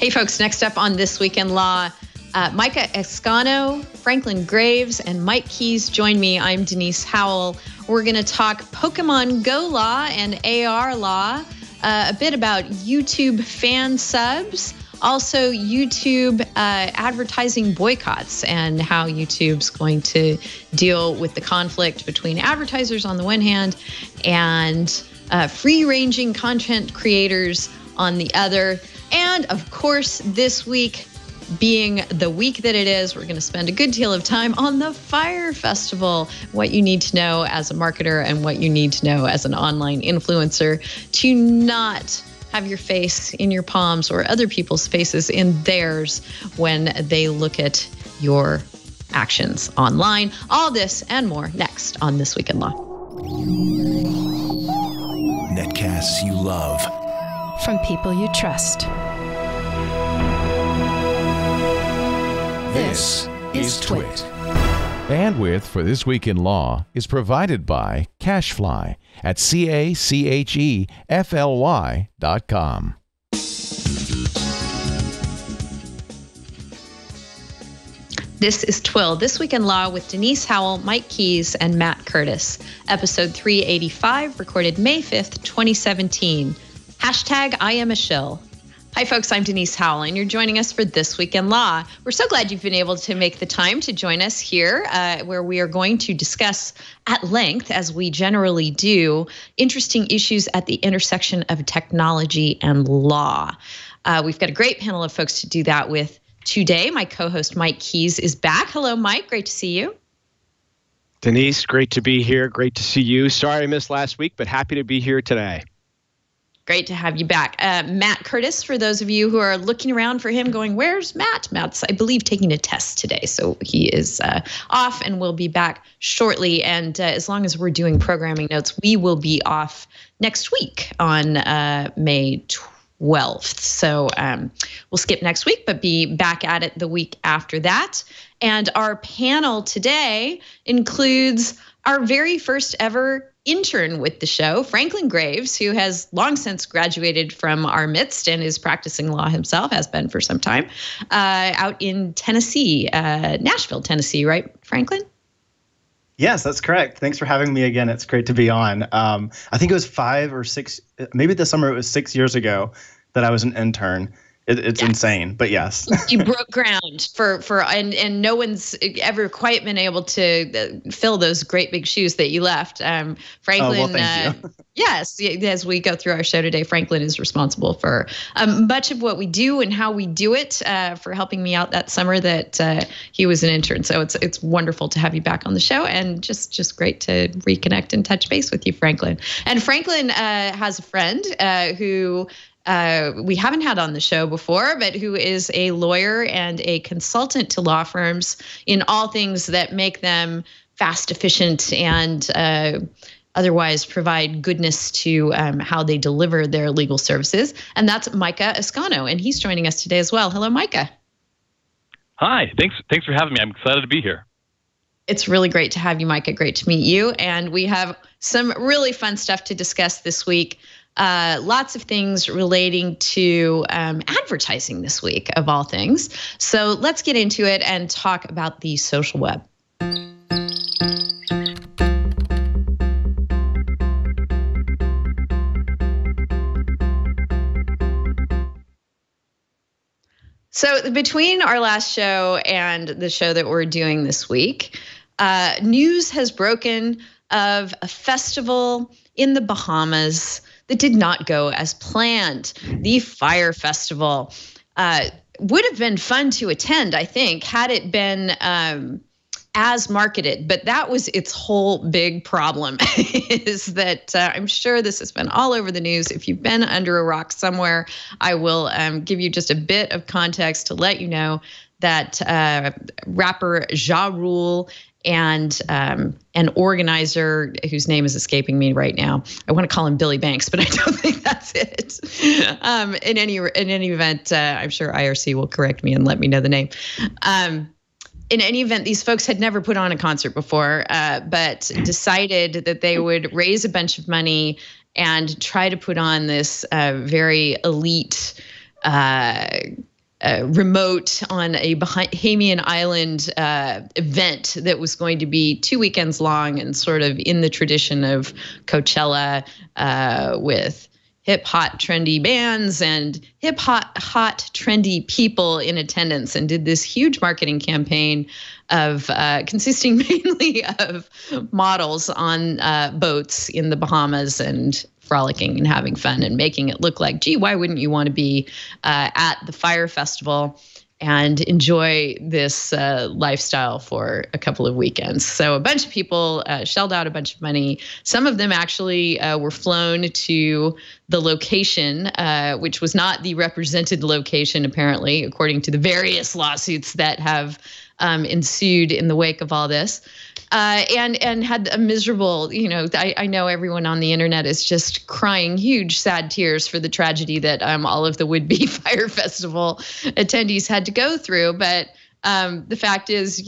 Hey, folks, next up on This Week in Law, Micah Ascano, Franklin Graves, and Mike Keys join me. I'm Denise Howell. We're going to talk Pokemon Go law and AR law, a bit about YouTube fan subs, also YouTube advertising boycotts and how YouTube's going to deal with the conflict between advertisers on the one hand and free-ranging content creators on the other. And of course, this week being the week that it is, we're going to spend a good deal of time on the Fyre Festival, what you need to know as a marketer and what you need to know as an online influencer to not have your face in your palms or other people's faces in theirs when they look at your actions online. All this and more next on This Week in Law. Netcasts you love. From people you trust. This is Twit. Bandwidth for This Week in Law is provided by CashFly at CACHEFLY.com. This is Twill, This Week in Law with Denise Howell, Mike Keys, and Matt Curtis. Episode 385, recorded May 5th, 2017. Hashtag I am a shill. Hi, folks. I'm Denise Howell, and you're joining us for This Week in Law. We're so glad you've been able to make the time to join us here, where we are going to discuss at length, as we generally do, interesting issues at the intersection of technology and law. We've got a great panel of folks to do that with today. My co-host, Mike Keys, is back. Hello, Mike. Great to see you. Denise, great to be here. Great to see you. Sorry I missed last week, but happy to be here today. Great to have you back. Matt Curtis, for those of you who are looking around for him going, where's Matt? Matt's, I believe, taking a test today. So he is off and will be back shortly. And as long as we're doing programming notes, we will be off next week on May 12th. So we'll skip next week, but be back at it the week after that. And our panel today includes our very first ever intern with the show, Franklin Graves, who has long since graduated from our midst and is practicing law himself, has been for some time, out in Tennessee, Nashville, Tennessee, right, Franklin? Yes, that's correct. Thanks for having me again. It's great to be on. I think it was 5 or 6, maybe this summer it was 6 years ago that I was an intern. It's insane, but yes. You broke ground and no one's ever quite been able to fill those great big shoes that you left. Franklin, thank you. Yes, as we go through our show today, Franklin is responsible for much of what we do and how we do it, for helping me out that summer that he was an intern. So it's wonderful to have you back on the show, and just great to reconnect and touch base with you, Franklin. And Franklin has a friend who we haven't had on the show before, but who is a lawyer and a consultant to law firms in all things that make them fast, efficient, and otherwise provide goodness to how they deliver their legal services. And that's Micah Ascano, and he's joining us today as well. Hello, Micah. Hi, thanks for having me. I'm excited to be here. It's really great to have you, Micah. Great to meet you. And we have some really fun stuff to discuss this week. Lots of things relating to advertising this week, of all things. So let's get into it and talk about the social web. So between our last show and the show that we're doing this week, news has broken of a festival in the Bahamas that did not go as planned. The Fyre Festival would have been fun to attend, I think, had it been as marketed. But that was its whole big problem, is that I'm sure this has been all over the news. If you've been under a rock somewhere, I will give you just a bit of context to let you know that rapper Ja Rule and an organizer whose name is escaping me right now. I want to call him Billy Banks, but I don't think that's it. In any event, I'm sure IRC will correct me and let me know the name. In any event, these folks had never put on a concert before, but decided that they would raise a bunch of money and try to put on this very elite remote on a Bahamian island event that was going to be 2 weekends long and sort of in the tradition of Coachella with hip hot trendy bands and hip hot trendy people in attendance, and did this huge marketing campaign of consisting mainly of models on boats in the Bahamas and frolicking and having fun and making it look like, gee, why wouldn't you want to be at the Fyre Festival and enjoy this lifestyle for a couple of weekends? So a bunch of people shelled out a bunch of money. Some of them actually were flown to the location, which was not the represented location, apparently, according to the various lawsuits that have ensued in the wake of all this. And had a miserable, I know everyone on the internet is just crying huge, sad tears for the tragedy that all of the would-be Fyre Festival attendees had to go through. But the fact is,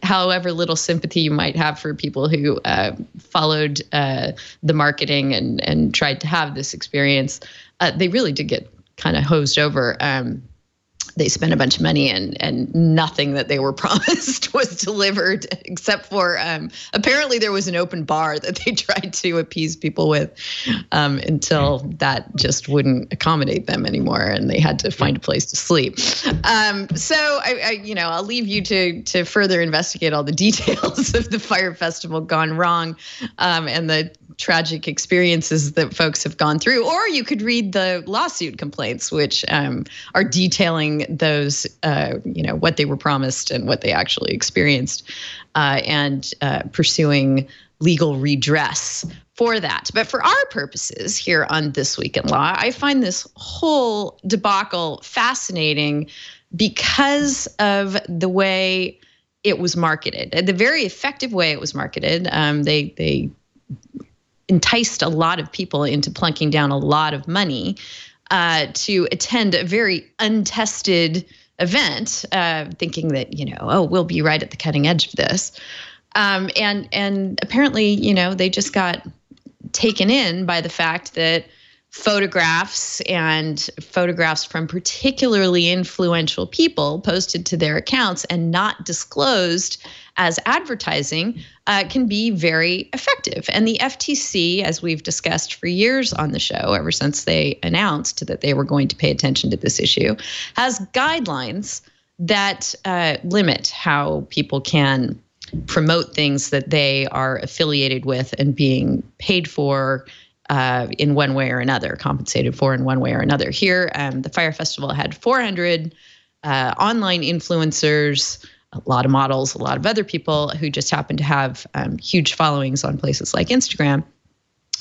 however little sympathy you might have for people who followed the marketing and tried to have this experience, they really did get kind of hosed over. They spent a bunch of money and nothing that they were promised was delivered, except for apparently there was an open bar that they tried to appease people with until that just wouldn't accommodate them anymore, and they had to find a place to sleep. So I'll leave you to further investigate all the details of the Fyre Festival gone wrong and the tragic experiences that folks have gone through, or you could read the lawsuit complaints, which are detailing those, what they were promised and what they actually experienced, and pursuing legal redress for that. But for our purposes here on This Week in Law, I find this whole debacle fascinating because of the way it was marketed, the very effective way it was marketed. They enticed a lot of people into plunking down a lot of money to attend a very untested event, thinking that, we'll be right at the cutting edge of this. And apparently, they just got taken in by the fact that photographs from particularly influential people posted to their accounts and not disclosed as advertising can be very effective. And the FTC, as we've discussed for years on the show, ever since they announced that they were going to pay attention to this issue, has guidelines that limit how people can promote things that they are affiliated with and being paid for in one way or another, compensated for in one way or another. Here, the Fyre Festival had 400 online influencers, a lot of models, a lot of other people who just happen to have huge followings on places like Instagram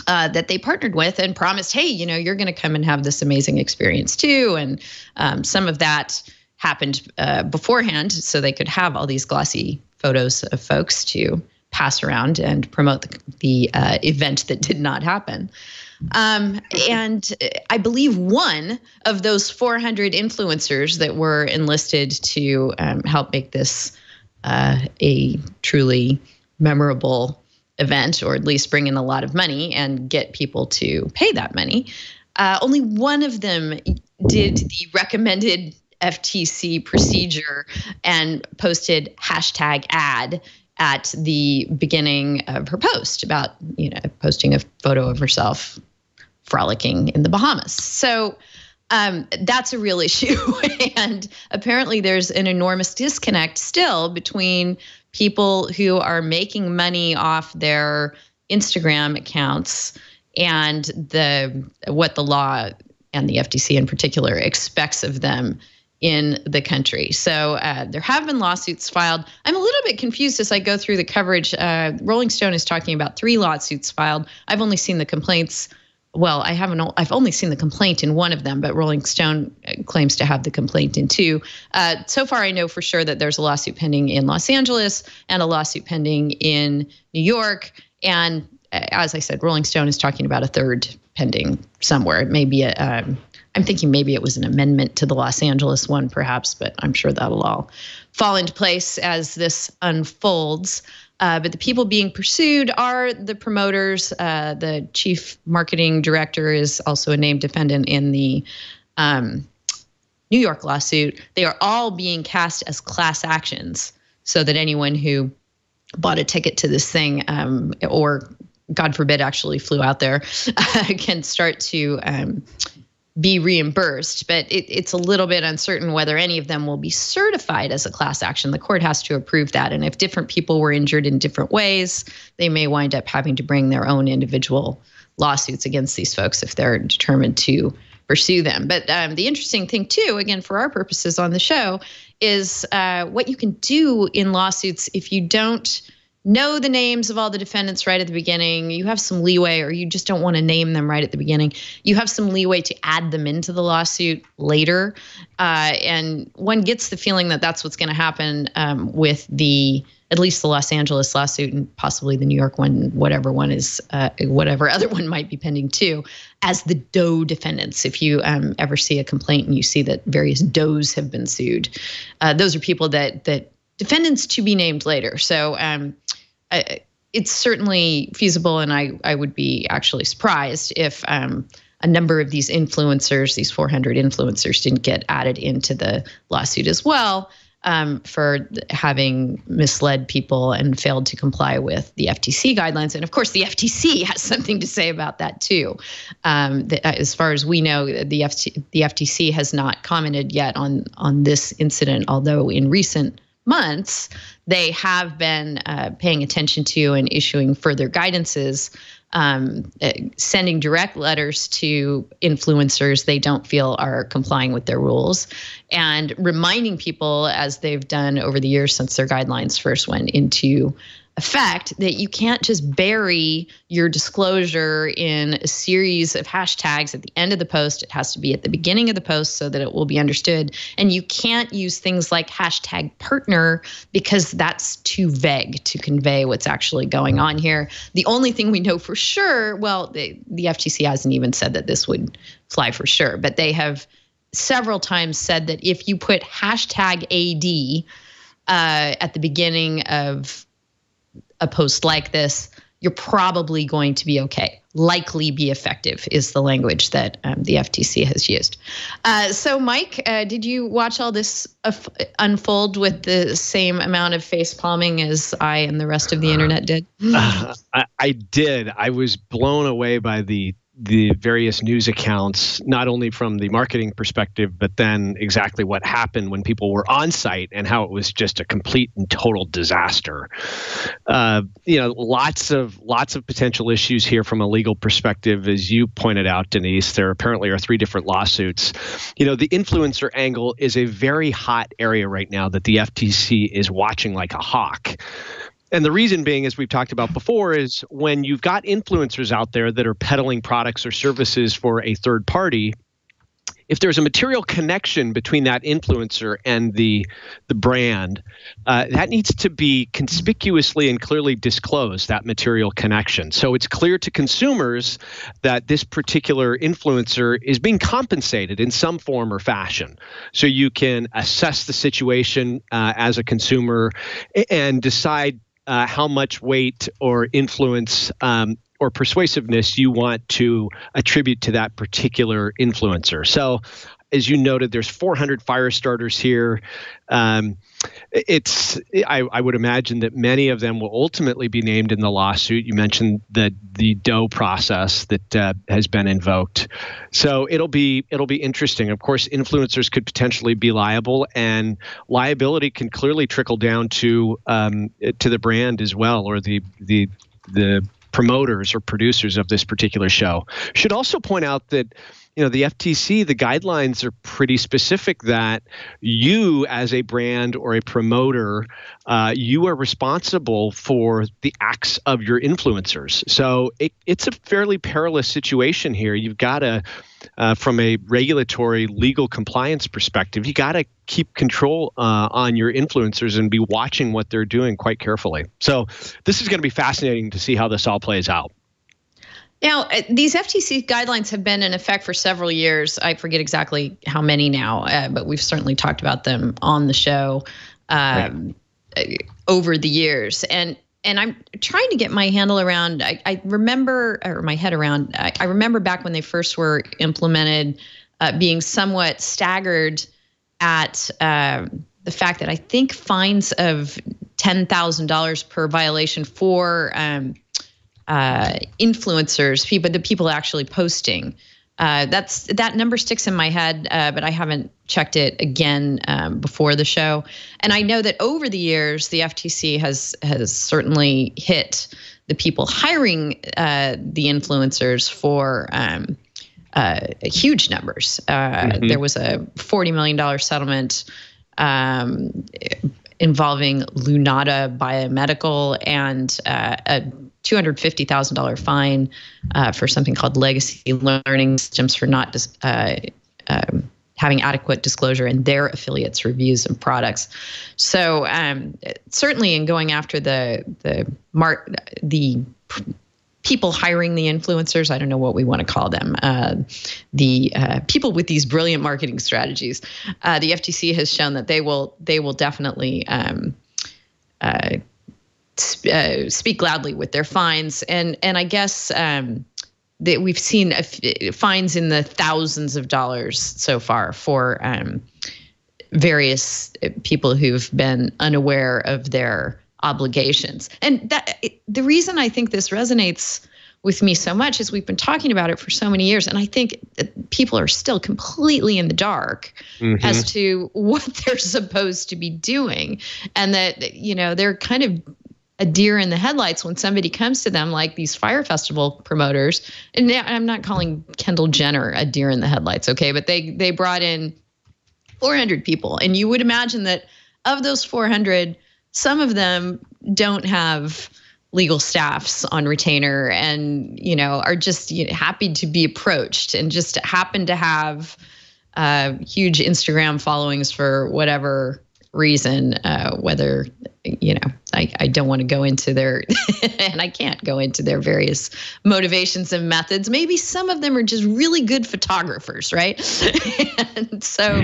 that they partnered with and promised, hey, you're going to come and have this amazing experience too. And some of that happened beforehand so they could have all these glossy photos of folks to pass around and promote the event that did not happen. And I believe one of those 400 influencers that were enlisted to help make this a truly memorable event, or at least bring in a lot of money and get people to pay that money, only one of them did the recommended FTC procedure and posted #ad at the beginning of her post about, posting a photo of herself frolicking in the Bahamas. So that's a real issue. And apparently there's an enormous disconnect still between people who are making money off their Instagram accounts and what the law and the FTC in particular expects of them in the country. So there have been lawsuits filed. I'm a little bit confused as I go through the coverage. Rolling Stone is talking about 3 lawsuits filed. I've only seen the complaints. Well, I've only seen the complaint in one of them, but Rolling Stone claims to have the complaint in 2. So far, I know for sure that there's a lawsuit pending in Los Angeles and a lawsuit pending in New York. And as I said, Rolling Stone is talking about a 3rd pending somewhere. It may be I'm thinking maybe it was an amendment to the Los Angeles one, perhaps, but I'm sure that'll all fall into place as this unfolds. But the people being pursued are the promoters. The chief marketing director is also a named defendant in the New York lawsuit, they are all being cast as class actions so that anyone who bought a ticket to this thing or, God forbid, actually flew out there can start to be reimbursed. But it's a little bit uncertain whether any of them will be certified as a class action. The court has to approve that. And if different people were injured in different ways, they may wind up having to bring their own individual lawsuits against these folks if they're determined to pursue them. But the interesting thing, too, again, for our purposes on the show, is what you can do in lawsuits if you don't know the names of all the defendants right at the beginning. You have some leeway, or you just don't want to name them right at the beginning. You have some leeway to add them into the lawsuit later. And one gets the feeling that that's what's going to happen with at least the Los Angeles lawsuit, and possibly the New York one, whatever one is, whatever other one might be pending too, as the Doe defendants. If you ever see a complaint and you see that various Does have been sued, those are people that defendants to be named later. So it's certainly feasible, and I would be actually surprised if a number of these influencers, these 400 influencers, didn't get added into the lawsuit as well for having misled people and failed to comply with the FTC guidelines. And of course, the FTC has something to say about that too. As far as we know, the FTC has not commented yet on this incident, although in recent months, they have been paying attention to and issuing further guidances, sending direct letters to influencers they don't feel are complying with their rules, and reminding people, as they've done over the years since their guidelines first went into effect, that you can't just bury your disclosure in a series of hashtags at the end of the post. It has to be at the beginning of the post so that it will be understood. And you can't use things like hashtag partner, because that's too vague to convey what's actually going on here. The only thing we know for sure, well, the FTC hasn't even said that this would fly for sure, but they have several times said that if you put hashtag AD at the beginning of a post like this, you're probably going to be okay. Likely be effective is the language that the FTC has used. So, Mike, did you watch all this unfold with the same amount of face palming as I and the rest of the internet did? I did. I was blown away by the various news accounts, not only from the marketing perspective, but then exactly what happened when people were on site and how it was just a complete and total disaster. Lots of potential issues here from a legal perspective, as you pointed out, Denise. There apparently are 3 different lawsuits. The influencer angle is a very hot area right now that the FTC is watching like a hawk. And the reason being, as we've talked about before, is when you've got influencers out there that are peddling products or services for a third party, if there's a material connection between that influencer and the brand, that needs to be conspicuously and clearly disclosed, that material connection. So it's clear to consumers that this particular influencer is being compensated in some form or fashion. So you can assess the situation as a consumer and decide how much weight or influence or persuasiveness you want to attribute to that particular influencer. So, as you noted, there's 400 fire starters here. I would imagine that many of them will ultimately be named in the lawsuit. You mentioned the Doe process that has been invoked. So it'll be interesting. Of course, influencers could potentially be liable, and liability can clearly trickle down to the brand as well, or the promoters or producers of this particular show. Should also point out that the FTC, the guidelines are pretty specific that you as a brand or a promoter, you are responsible for the acts of your influencers. So it's a fairly perilous situation here. You've got to, from a regulatory legal compliance perspective, you got to keep control on your influencers and be watching what they're doing quite carefully. So this is going to be fascinating to see how this all plays out. Now, these FTC guidelines have been in effect for several years. I forget exactly how many now, but we've certainly talked about them on the show over the years. And I'm trying to get my handle around, I remember back when they first were implemented, being somewhat staggered at the fact that I think fines of $10,000 per violation for influencers, the people actually posting. That number sticks in my head, but I haven't checked it again before the show. And I know that over the years, the FTC has certainly hit the people hiring the influencers for huge numbers. There was a $40 million settlement involving Lunata Biomedical and a $250,000 fine for something called legacy learning systems for not having adequate disclosure in their affiliates' reviews and products. So certainly in going after the people hiring the influencers, I don't know what we want to call them, the people with these brilliant marketing strategies, the FTC has shown that they will definitely speak loudly with their fines, and I guess that we've seen fines in the thousands of dollars so far for various people who've been unaware of their obligations. And the reason I think this resonates with me so much is we've been talking about it for so many years, and I think that people are still completely in the dark as to what they're supposed to be doing, and that they're kind of a deer in the headlights when somebody comes to them, like these Fyre Festival promoters. And I'm not calling Kendall Jenner a deer in the headlights, okay? But they brought in 400 people, and you would imagine that of those 400, some of them don't have legal staffs on retainer, and are just happy to be approached, and just happen to have huge Instagram followings for whatever reason, whether I don't want to go into their and I can't go into their various motivations and methods. Maybe some of them are just really good photographers, right? And so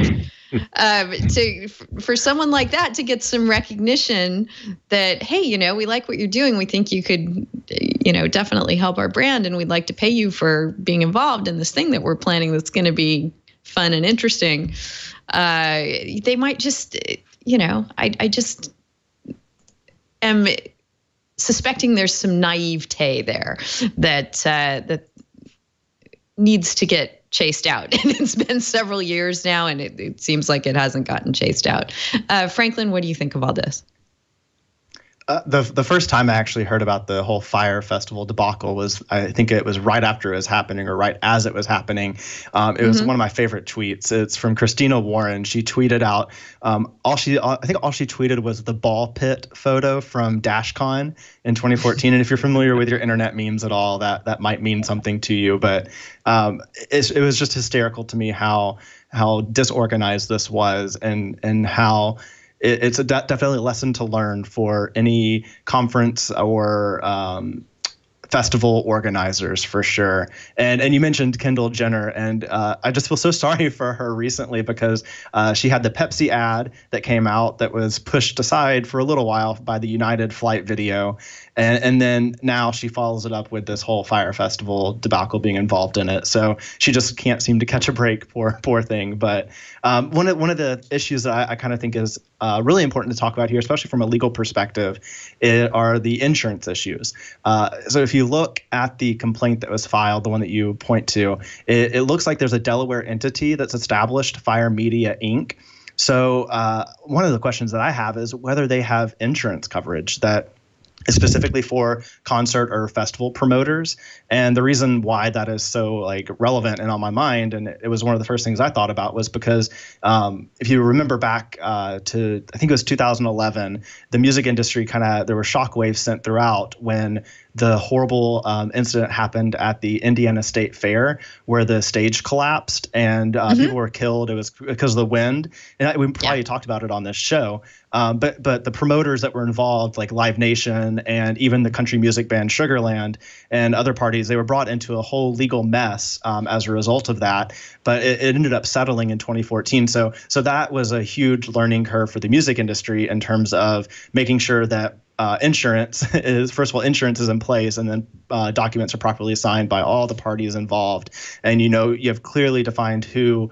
for someone like that to get some recognition that, hey, we like what you're doing, we think you could definitely help our brand, and we'd like to pay you for being involved in this thing that we're planning that's going to be fun and interesting, they might just I just am suspecting there's some naivete there that needs to get chased out. And it's been several years now, and it seems like it hasn't gotten chased out. Franklin, what do you think of all this? The first time I actually heard about the whole Fyre Festival debacle was, I think it was right after it was happening, or right as it was happening. It was one of my favorite tweets. It's from Christina Warren. She tweeted out, I think all she tweeted was the ball pit photo from DashCon in 2014. And if you're familiar with your internet memes at all, that might mean something to you. But it was just hysterical to me how disorganized this was, and how it's definitely a lesson to learn for any conference or festival organizers, for sure. And you mentioned Kendall Jenner, and I just feel so sorry for her recently, because she had the Pepsi ad that came out that was pushed aside for a little while by the United flight video. And then now she follows it up with this whole Fyre Festival debacle being involved in it. So she just can't seem to catch a break, poor thing. But one of the issues that I kind of think is really important to talk about here, especially from a legal perspective, are the insurance issues. So if you look at the complaint that was filed, the one that you point to, it looks like there's a Delaware entity that's established, Fyre Media Inc. So one of the questions that I have is whether they have insurance coverage that is specifically for concert or festival promoters. And the reason why that is so relevant and on my mind, and it was one of the first things I thought about, was because if you remember back to, I think it was 2011, the music industry there were shockwaves sent throughout when the horrible incident happened at the Indiana State Fair, where the stage collapsed and people were killed. It was because of the wind. And we probably talked about it on this show. But the promoters that were involved, like Live Nation and even the country music band Sugarland and other parties, they were brought into a whole legal mess as a result of that. But it ended up settling in 2014. So that was a huge learning curve for the music industry in terms of making sure that insurance is, first of all, insurance is in place, and then documents are properly signed by all the parties involved. And, you have clearly defined who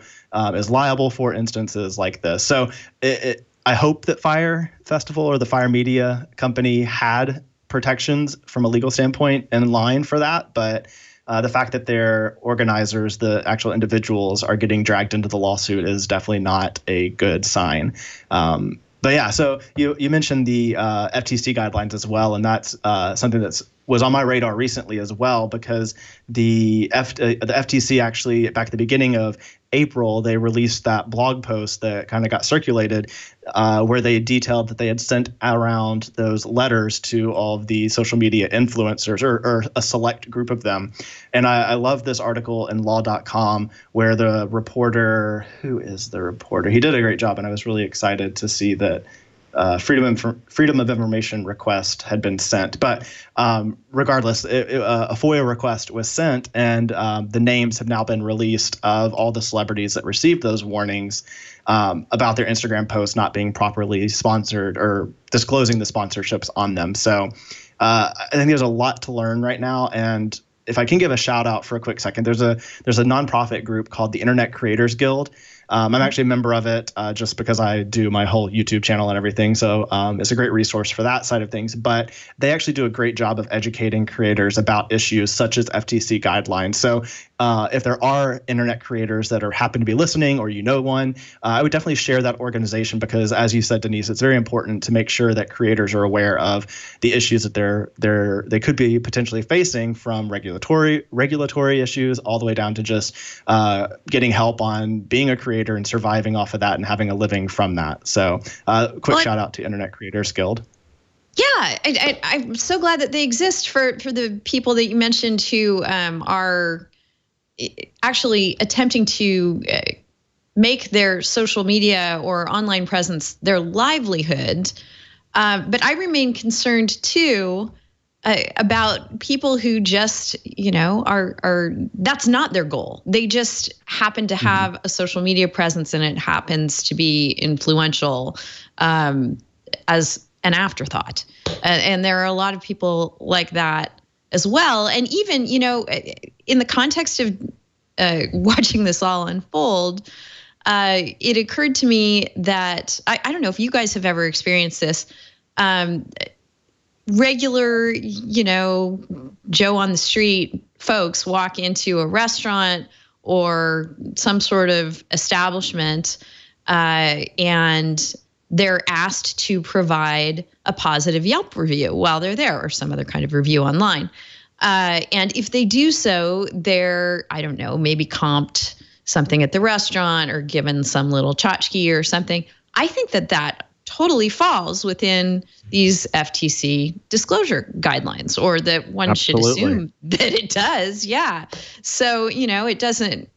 is liable for instances like this. So I hope that Fyre Festival or the Fyre Media Company had protections from a legal standpoint in line for that. But the fact that their organizers, the actual individuals, are getting dragged into the lawsuit is definitely not a good sign. But yeah, so you mentioned the FTC guidelines as well, and that's something that's was on my radar recently as well, because the FTC actually, back at the beginning of April, they released that blog post that kind of got circulated where they detailed that they had sent around those letters to all of the social media influencers, or a select group of them. And I love this article in law.com where the reporter, who is the reporter? He did a great job, and I was really excited to see that freedom of information request had been sent. But regardless, a FOIA request was sent, and the names have now been released of all the celebrities that received those warnings about their Instagram posts not being properly sponsored or disclosing the sponsorships on them. So I think there's a lot to learn right now. And if I can give a shout out for a quick second, there's a nonprofit group called the Internet Creators Guild. I'm actually a member of it just because I do my whole YouTube channel and everything. So it's a great resource for that side of things. But they actually do a great job of educating creators about issues such as FTC guidelines. So if there are internet creators that happen to be listening, or one, I would definitely share that organization, because, as you said, Denise, it's very important to make sure that creators are aware of the issues that they could be potentially facing, from regulatory issues all the way down to just getting help on being a creator and surviving off of that and having a living from that. So quick shout out to Internet Creators Guild. Yeah, I'm so glad that they exist for the people that you mentioned who are actually attempting to make their social media or online presence their livelihood. But I remain concerned too about people who just, are that's not their goal. They just happen to have a social media presence, and it happens to be influential as an afterthought. And there are a lot of people like that as well. And even, in the context of watching this all unfold, it occurred to me that I don't know if you guys have ever experienced this. Regular, Joe on the street folks walk into a restaurant or some sort of establishment, and they're asked to provide a positive Yelp review while they're there, or some other kind of review online. And if they do so, they're, I don't know, maybe comped something at the restaurant or given some little tchotchke or something. I think that totally falls within these FTC disclosure guidelines, or that one should assume that it does. Yeah. So, it doesn't,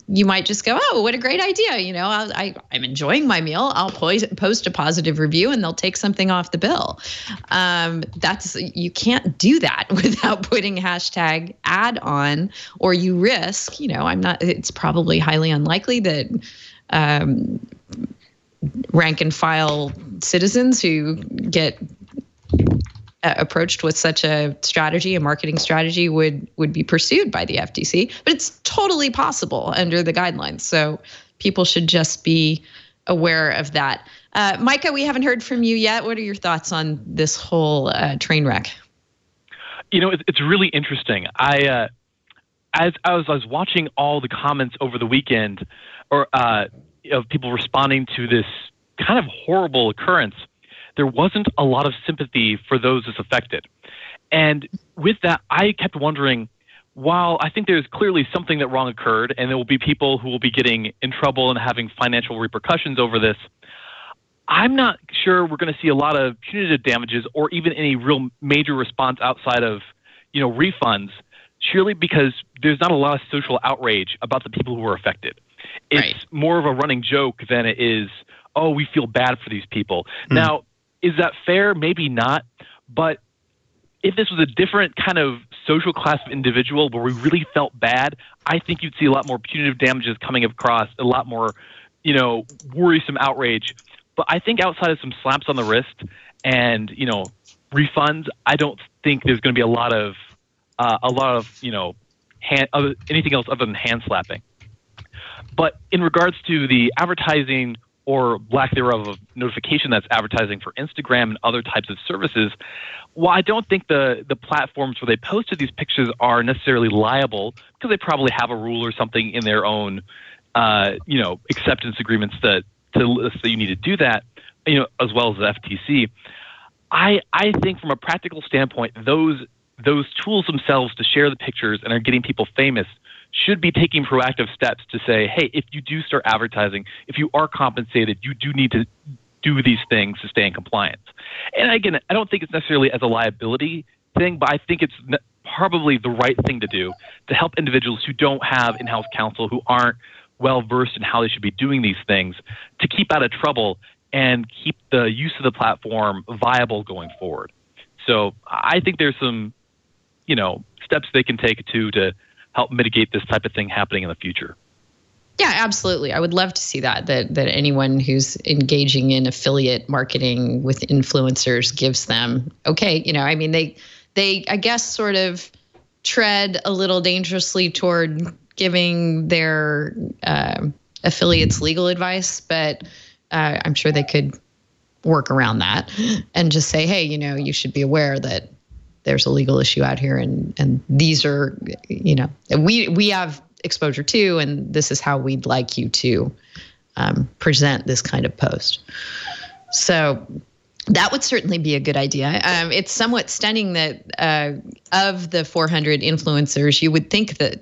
you might just go, oh, what a great idea. I'm enjoying my meal. I'll post a positive review and they'll take something off the bill. You can't do that without putting hashtag ad on, or you risk, it's probably highly unlikely that, rank and file citizens who get approached with such a strategy, a marketing strategy, would be pursued by the FTC. But it's totally possible under the guidelines. So people should just be aware of that. Micah, we haven't heard from you yet. What are your thoughts on this whole train wreck? It's really interesting. As I was watching all the comments over the weekend, of people responding to this kind of horrible occurrence, there wasn't a lot of sympathy for those that's affected. And with that, I kept wondering, while I think there's clearly something that wrong occurred, and there will be people who will be getting in trouble and having financial repercussions over this, I'm not sure we're going to see a lot of punitive damages or even any real major response outside of, refunds, surely because there's not a lot of social outrage about the people who were affected. It's more of a running joke than it is, oh, we feel bad for these people. Now, is that fair? Maybe not. But if this was a different kind of social class of individual where we really felt bad, I think you'd see a lot more punitive damages coming across, a lot more, worrisome outrage. But I think outside of some slaps on the wrist and refunds, I don't think there's going to be a lot of anything else other than hand slapping. But in regards to the advertising or lack thereof of notification that's advertising for Instagram and other types of services, well, I don't think the platforms where they posted these pictures are necessarily liable, because they probably have a rule or something in their own, acceptance agreements that list that you need to do that, as well as the FTC. I think from a practical standpoint, those tools themselves to share the pictures and are getting people famous should be taking proactive steps to say, hey, if you do start advertising, if you are compensated, you do need to do these things to stay in compliance. And again, I don't think it's necessarily as a liability thing, but I think it's probably the right thing to do to help individuals who don't have in-house counsel, who aren't well versed in how they should be doing these things, to keep out of trouble and keep the use of the platform viable going forward. So I think there's some, steps they can take to help mitigate this type of thing happening in the future. Yeah, absolutely. I would love to see that anyone who's engaging in affiliate marketing with influencers gives them, they I guess sort of tread a little dangerously toward giving their affiliates legal advice, but I'm sure they could work around that and just say, hey, you should be aware that there's a legal issue out here, and these are, we have exposure to, and this is how we'd like you to present this kind of post. So that would certainly be a good idea. It's somewhat stunning that of the 400 influencers, you would think that,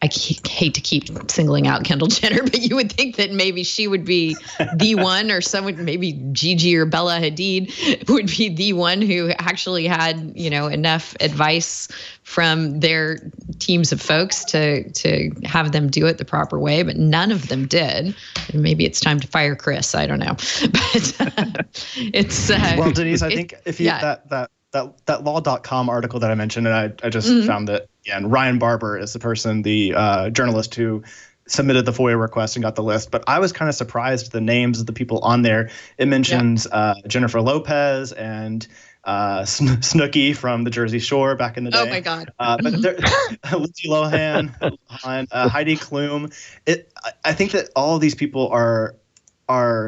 I hate to keep singling out Kendall Jenner, but you would think that maybe she would be the one, or someone, maybe Gigi or Bella Hadid would be the one who actually had, enough advice from their teams of folks to have them do it the proper way, but none of them did. And maybe it's time to fire Chris. I don't know, but it's well, Denise, I think if you that law.com article that I mentioned, and I just found that. Yeah, and Ryan Barber is the person, the journalist who submitted the FOIA request and got the list. But I was kind of surprised the names of the people on there. It mentions Jennifer Lopez and Snooki from the Jersey Shore back in the day. Oh my God! But Lindsay Lohan, Heidi Klum. I think that all of these people are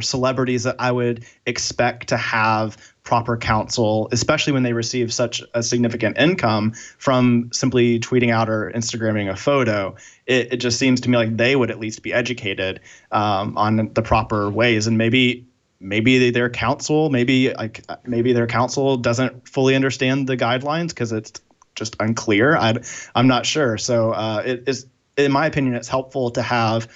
celebrities that I would expect to have proper counsel, especially when they receive such a significant income from simply tweeting out or Instagramming a photo. It just seems to me like they would at least be educated on the proper ways, and maybe their counsel doesn't fully understand the guidelines because it's just unclear. I'm not sure. So it is, in my opinion, it's helpful to have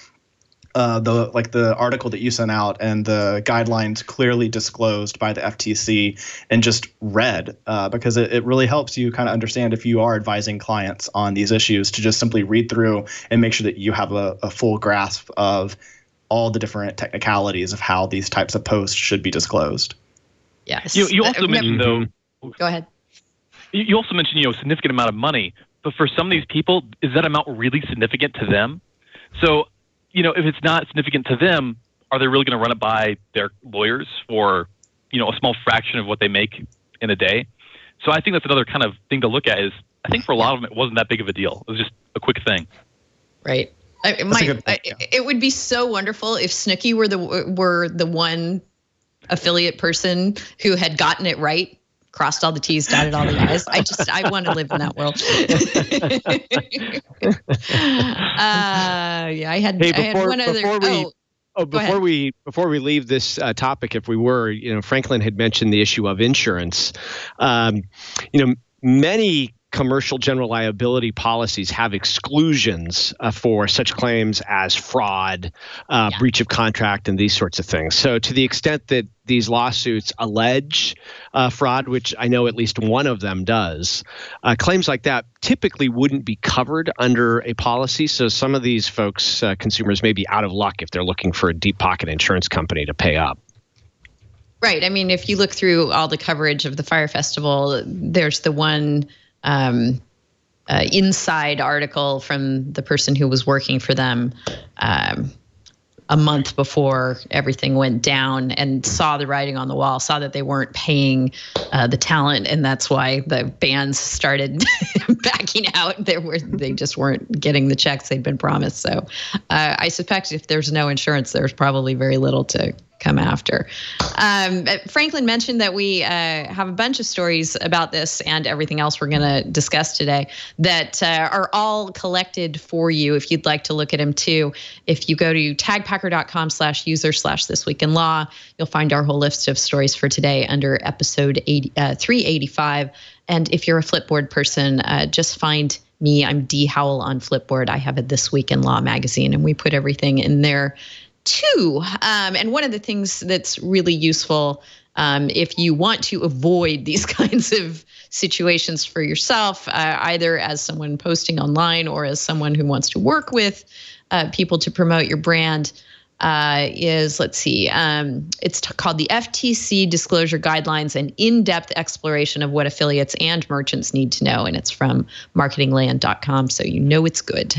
the article that you sent out and the guidelines clearly disclosed by the FTC and just read, because it really helps you kind of understand if you are advising clients on these issues, to just simply read through and make sure that you have a full grasp of all the different technicalities of how these types of posts should be disclosed. Yes. You also mentioned, though. Go ahead. You also mentioned, a significant amount of money, but for some of these people, is that amount really significant to them? So, if it's not significant to them, are they really going to run it by their lawyers for, a small fraction of what they make in a day? So I think that's another kind of thing to look at. Is I think for a lot of them, it wasn't that big of a deal. It was just a quick thing. Right. It would be so wonderful if Snooki were the one affiliate person who had gotten it right, crossed all the T's, dotted all the I's. I want to live in that world. I had one other. Before we leave this topic, if we were, Franklin had mentioned the issue of insurance. Many commercial general liability policies have exclusions for such claims as fraud, breach of contract, and these sorts of things. So to the extent that these lawsuits allege fraud, which I know at least one of them does, claims like that typically wouldn't be covered under a policy. So some of these folks, consumers, may be out of luck if they're looking for a deep pocket insurance company to pay up. Right. I mean, if you look through all the coverage of the Fyre Festival, there's the one inside article from the person who was working for them a month before everything went down and saw the writing on the wall, saw that they weren't paying the talent, and that's why the bands started backing out. They just weren't getting the checks they'd been promised. So I suspect if there's no insurance, there's probably very little to come after. Franklin mentioned that we have a bunch of stories about this and everything else we're going to discuss today that are all collected for you if you'd like to look at them too. If you go to tagpacker.com/user/thisweekinlaw, you'll find our whole list of stories for today under episode 385. And if you're a Flipboard person, just find me. I'm D. Howell on Flipboard. I have a This Week in Law magazine, and we put everything in there too. And one of the things that's really useful if you want to avoid these kinds of situations for yourself, either as someone posting online or as someone who wants to work with people to promote your brand, is, let's see, it's called the FTC Disclosure Guidelines, an in-depth exploration of what affiliates and merchants need to know. And it's from marketingland.com, so you know it's good.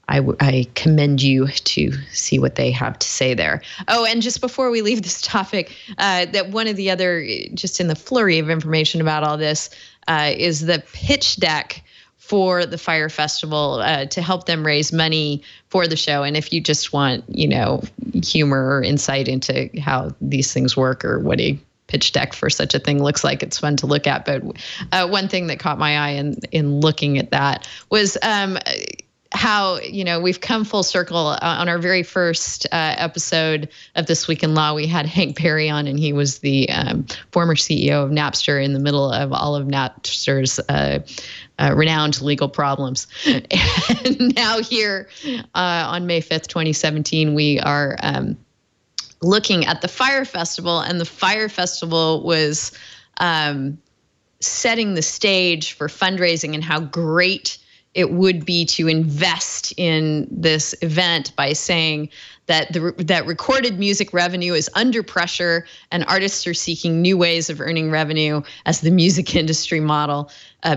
I commend you to see what they have to say there. Oh, and just before we leave this topic, that one of the other, just in the flurry of information about all this, is the pitch deck for the Fyre Festival to help them raise money for the show. And if you just want, humor or insight into how these things work or what a pitch deck for such a thing looks like, it's fun to look at. But one thing that caught my eye in looking at that was how, we've come full circle. On our very first episode of This Week in Law, we had Hank Perry on, and he was the former CEO of Napster in the middle of all of Napster's renowned legal problems. And now here on May 5th, 2017, we are looking at the Fyre Festival, and the Fyre Festival was setting the stage for fundraising and how great it would be to invest in this event by saying that that recorded music revenue is under pressure and artists are seeking new ways of earning revenue as the music industry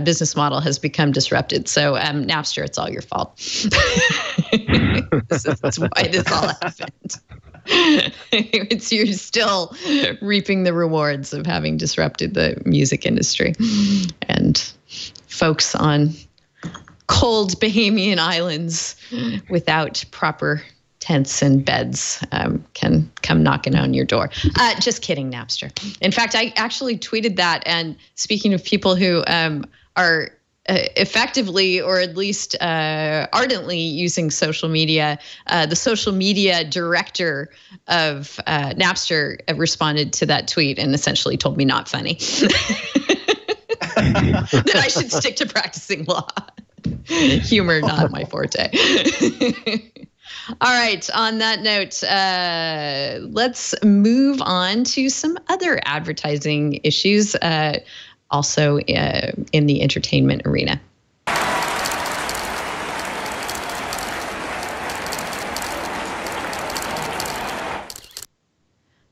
business model has become disrupted. So Napster, it's all your fault. That's why this all happened. You're still reaping the rewards of having disrupted the music industry, and folks on cold Bahamian islands without proper tents and beds can come knocking on your door. Just kidding, Napster. In fact, I actually tweeted that. And speaking of people who are effectively, or at least ardently using social media, the social media director of Napster responded to that tweet and essentially told me not funny. That I should stick to practicing law. Humor, not my forte. All right. On that note, let's move on to some other advertising issues, also in the entertainment arena.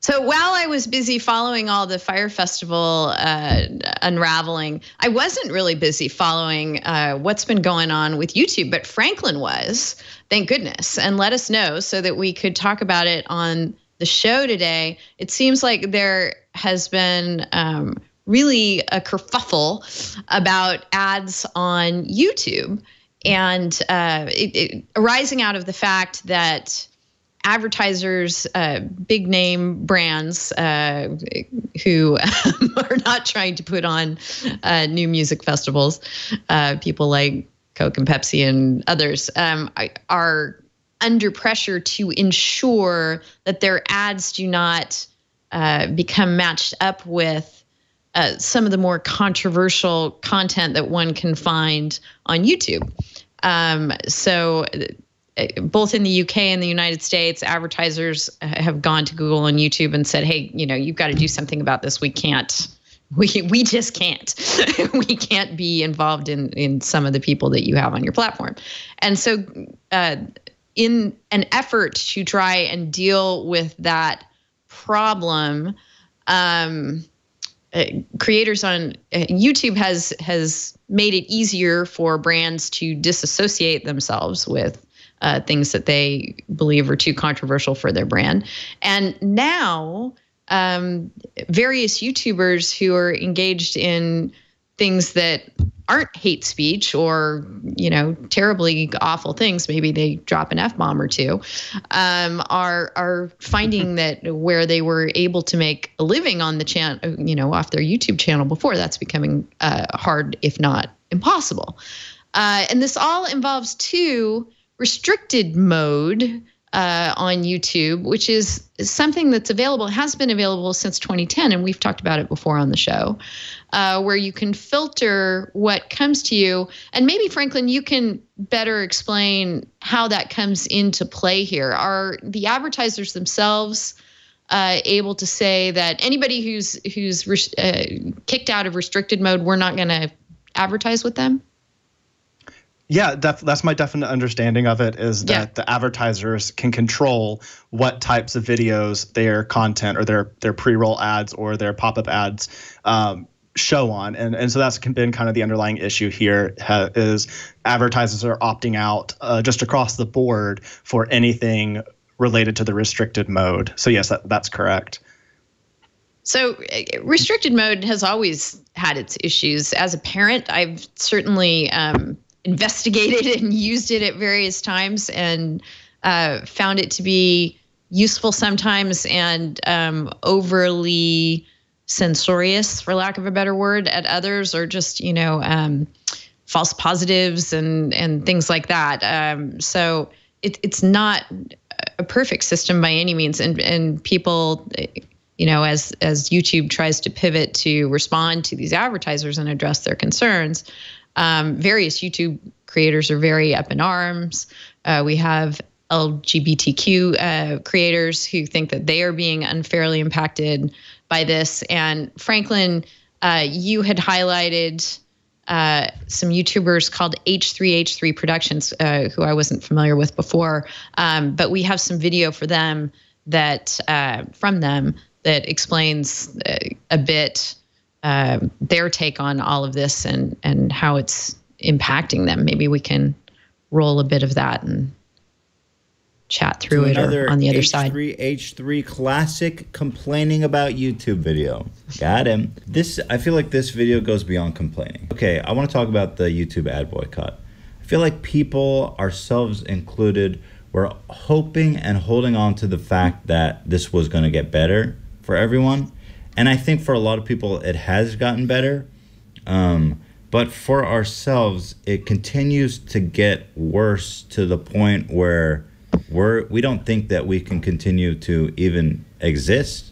So while I was busy following all the Fyre Festival unraveling, I wasn't really busy following what's been going on with YouTube, but Franklin was, thank goodness, and let us know so that we could talk about it on the show today. It seems like there has been really a kerfuffle about ads on YouTube, and it arising out of the fact that advertisers, big name brands who are not trying to put on new music festivals, people like Coke and Pepsi and others, are under pressure to ensure that their ads do not become matched up with some of the more controversial content that one can find on YouTube. So both in the UK and the United States, advertisers have gone to Google and YouTube and said, hey, you've got to do something about this. We just can't. We can't be involved in some of the people that you have on your platform. And so in an effort to try and deal with that problem, creators on YouTube has made it easier for brands to disassociate themselves with things that they believe are too controversial for their brand. And now various YouTubers who are engaged in things that aren't hate speech or, terribly awful things, maybe they drop an F-bomb or two, are finding that where they were able to make a living on the channel, off their YouTube channel before, that's becoming hard, if not impossible. And this all involves restricted mode on YouTube, which is something that's available, has been available since 2010, and we've talked about it before on the show, where you can filter what comes to you. And maybe, Franklin, you can better explain how that comes into play here. Are the advertisers themselves able to say that anybody who's kicked out of restricted mode, we're not going to advertise with them? Yeah, that's my definite understanding of it, is that the advertisers can control what types of videos their content or their pre-roll ads or their pop-up ads show on. And so that's been kind of the underlying issue here, is advertisers are opting out just across the board for anything related to the restricted mode. So yes, that's correct. So restricted mode has always had its issues. As a parent, I've certainly investigated and used it at various times, and found it to be useful sometimes and overly censorious, for lack of a better word, at others, or just false positives and things like that. So it's not a perfect system by any means, and people, as YouTube tries to pivot to respond to these advertisers and address their concerns, various YouTube creators are very up in arms. We have LGBTQ creators who think that they are being unfairly impacted by this. And Franklin, you had highlighted some YouTubers called H3H3 Productions, who I wasn't familiar with before, but we have some video for them from them that explains a bit their take on all of this and how it's impacting them. Maybe we can roll a bit of that and chat through it on the other side. H3 classic complaining about YouTube video. Got him. I feel like this video goes beyond complaining. Okay, I want to talk about the YouTube ad boycott. I feel like people, ourselves included, were hoping and holding on to the fact that this was going to get better for everyone. And I think for a lot of people, it has gotten better. But for ourselves, it continues to get worse to the point where we don't think that we can continue to even exist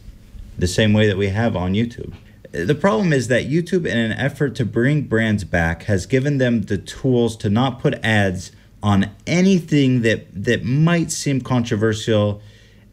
the same way that we have on YouTube. The problem is that YouTube, in an effort to bring brands back, has given them the tools to not put ads on anything that might seem controversial,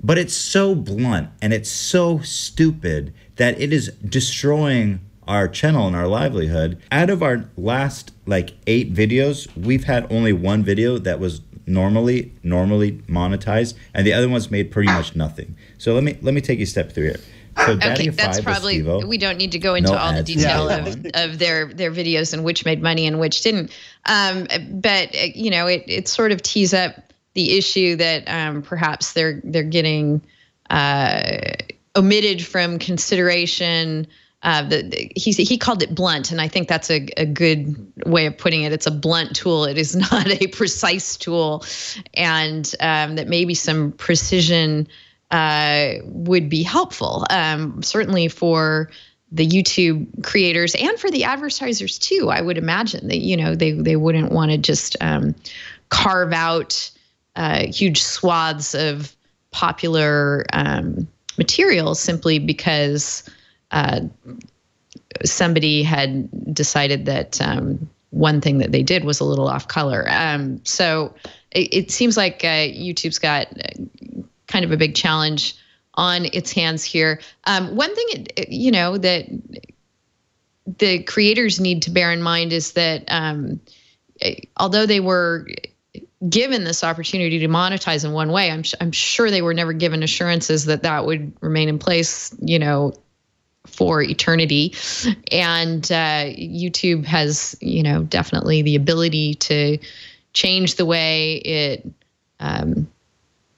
but it's so blunt and it's so stupid that it is destroying our channel and our livelihood. Out of our last 8 videos, we've had only one video that was normally monetized, and the other ones made pretty much nothing. So let me take you a step through here. So okay, that's probably, we don't need to go into all the detail of their videos and which made money and which didn't. But it sort of tees up the issue that perhaps they're getting omitted from consideration. He called it blunt, and I think that's a good way of putting it. It's a blunt tool. It is not a precise tool, and that maybe some precision would be helpful, certainly for the YouTube creators and for the advertisers too. I would imagine that they wouldn't want to just carve out huge swaths of popular material simply because somebody had decided that one thing that they did was a little off color. So it seems like YouTube's got kind of a big challenge on its hands here. One thing, that the creators need to bear in mind is that although they were given this opportunity to monetize in one way, I'm sure they were never given assurances that would remain in place, for eternity. And YouTube has, definitely the ability to change the way it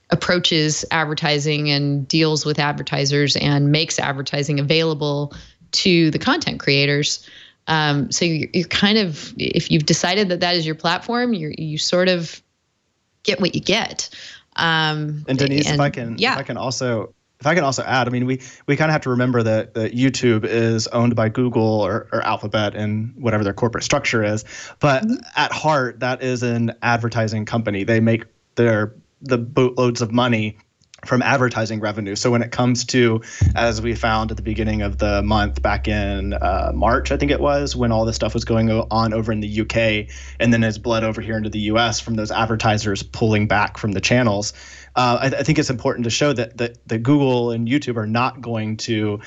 approaches advertising and deals with advertisers and makes advertising available to the content creators. So you're kind of, if you've decided that is your platform, you sort of get what you get. And Denise, if I can also add, I mean, we kind of have to remember that YouTube is owned by Google or Alphabet and whatever their corporate structure is. But at heart, that is an advertising company. They make the boatloads of money from advertising revenue. So when it comes to, as we found at the beginning of the month back in March, I think it was, when all this stuff was going on over in the UK and then has bled over here into the US from those advertisers pulling back from the channels, I think it's important to show that Google and YouTube are not going to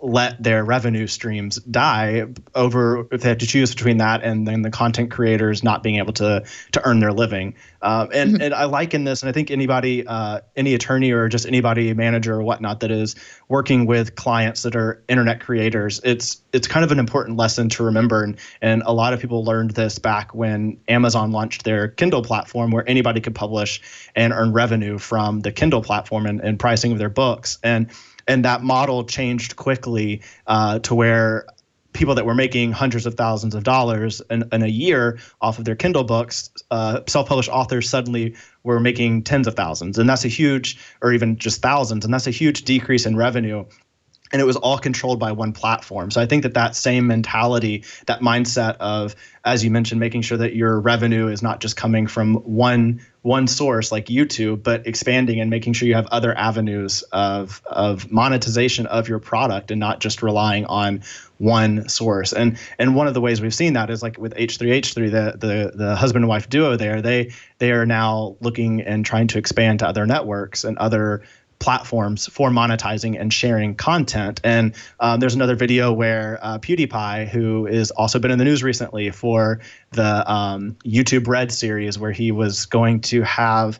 let their revenue streams die over if they have to choose between that and then the content creators not being able to earn their living. And I liken this, and I think anybody, any attorney or just anybody, manager or whatnot, that is working with clients that are internet creators, it's kind of an important lesson to remember. And a lot of people learned this back when Amazon launched their Kindle platform, where anybody could publish and earn revenue from the Kindle platform and pricing of their books. And that model changed quickly to where people that were making hundreds of thousands of dollars in a year off of their Kindle books, self-published authors suddenly were making tens of thousands. And that's a huge, or even just thousands, and that's a huge decrease in revenue. And it was all controlled by one platform. So I think that same mentality, that mindset of, as you mentioned, making sure that your revenue is not just coming from one source like YouTube, but expanding and making sure you have other avenues of monetization of your product and not just relying on one source. And one of the ways we've seen that is like with H3H3, the husband and wife duo there, they are now looking and trying to expand to other networks and other platforms for monetizing and sharing content. And there's another video where PewDiePie, who has also been in the news recently for the YouTube Red series, where he was going to have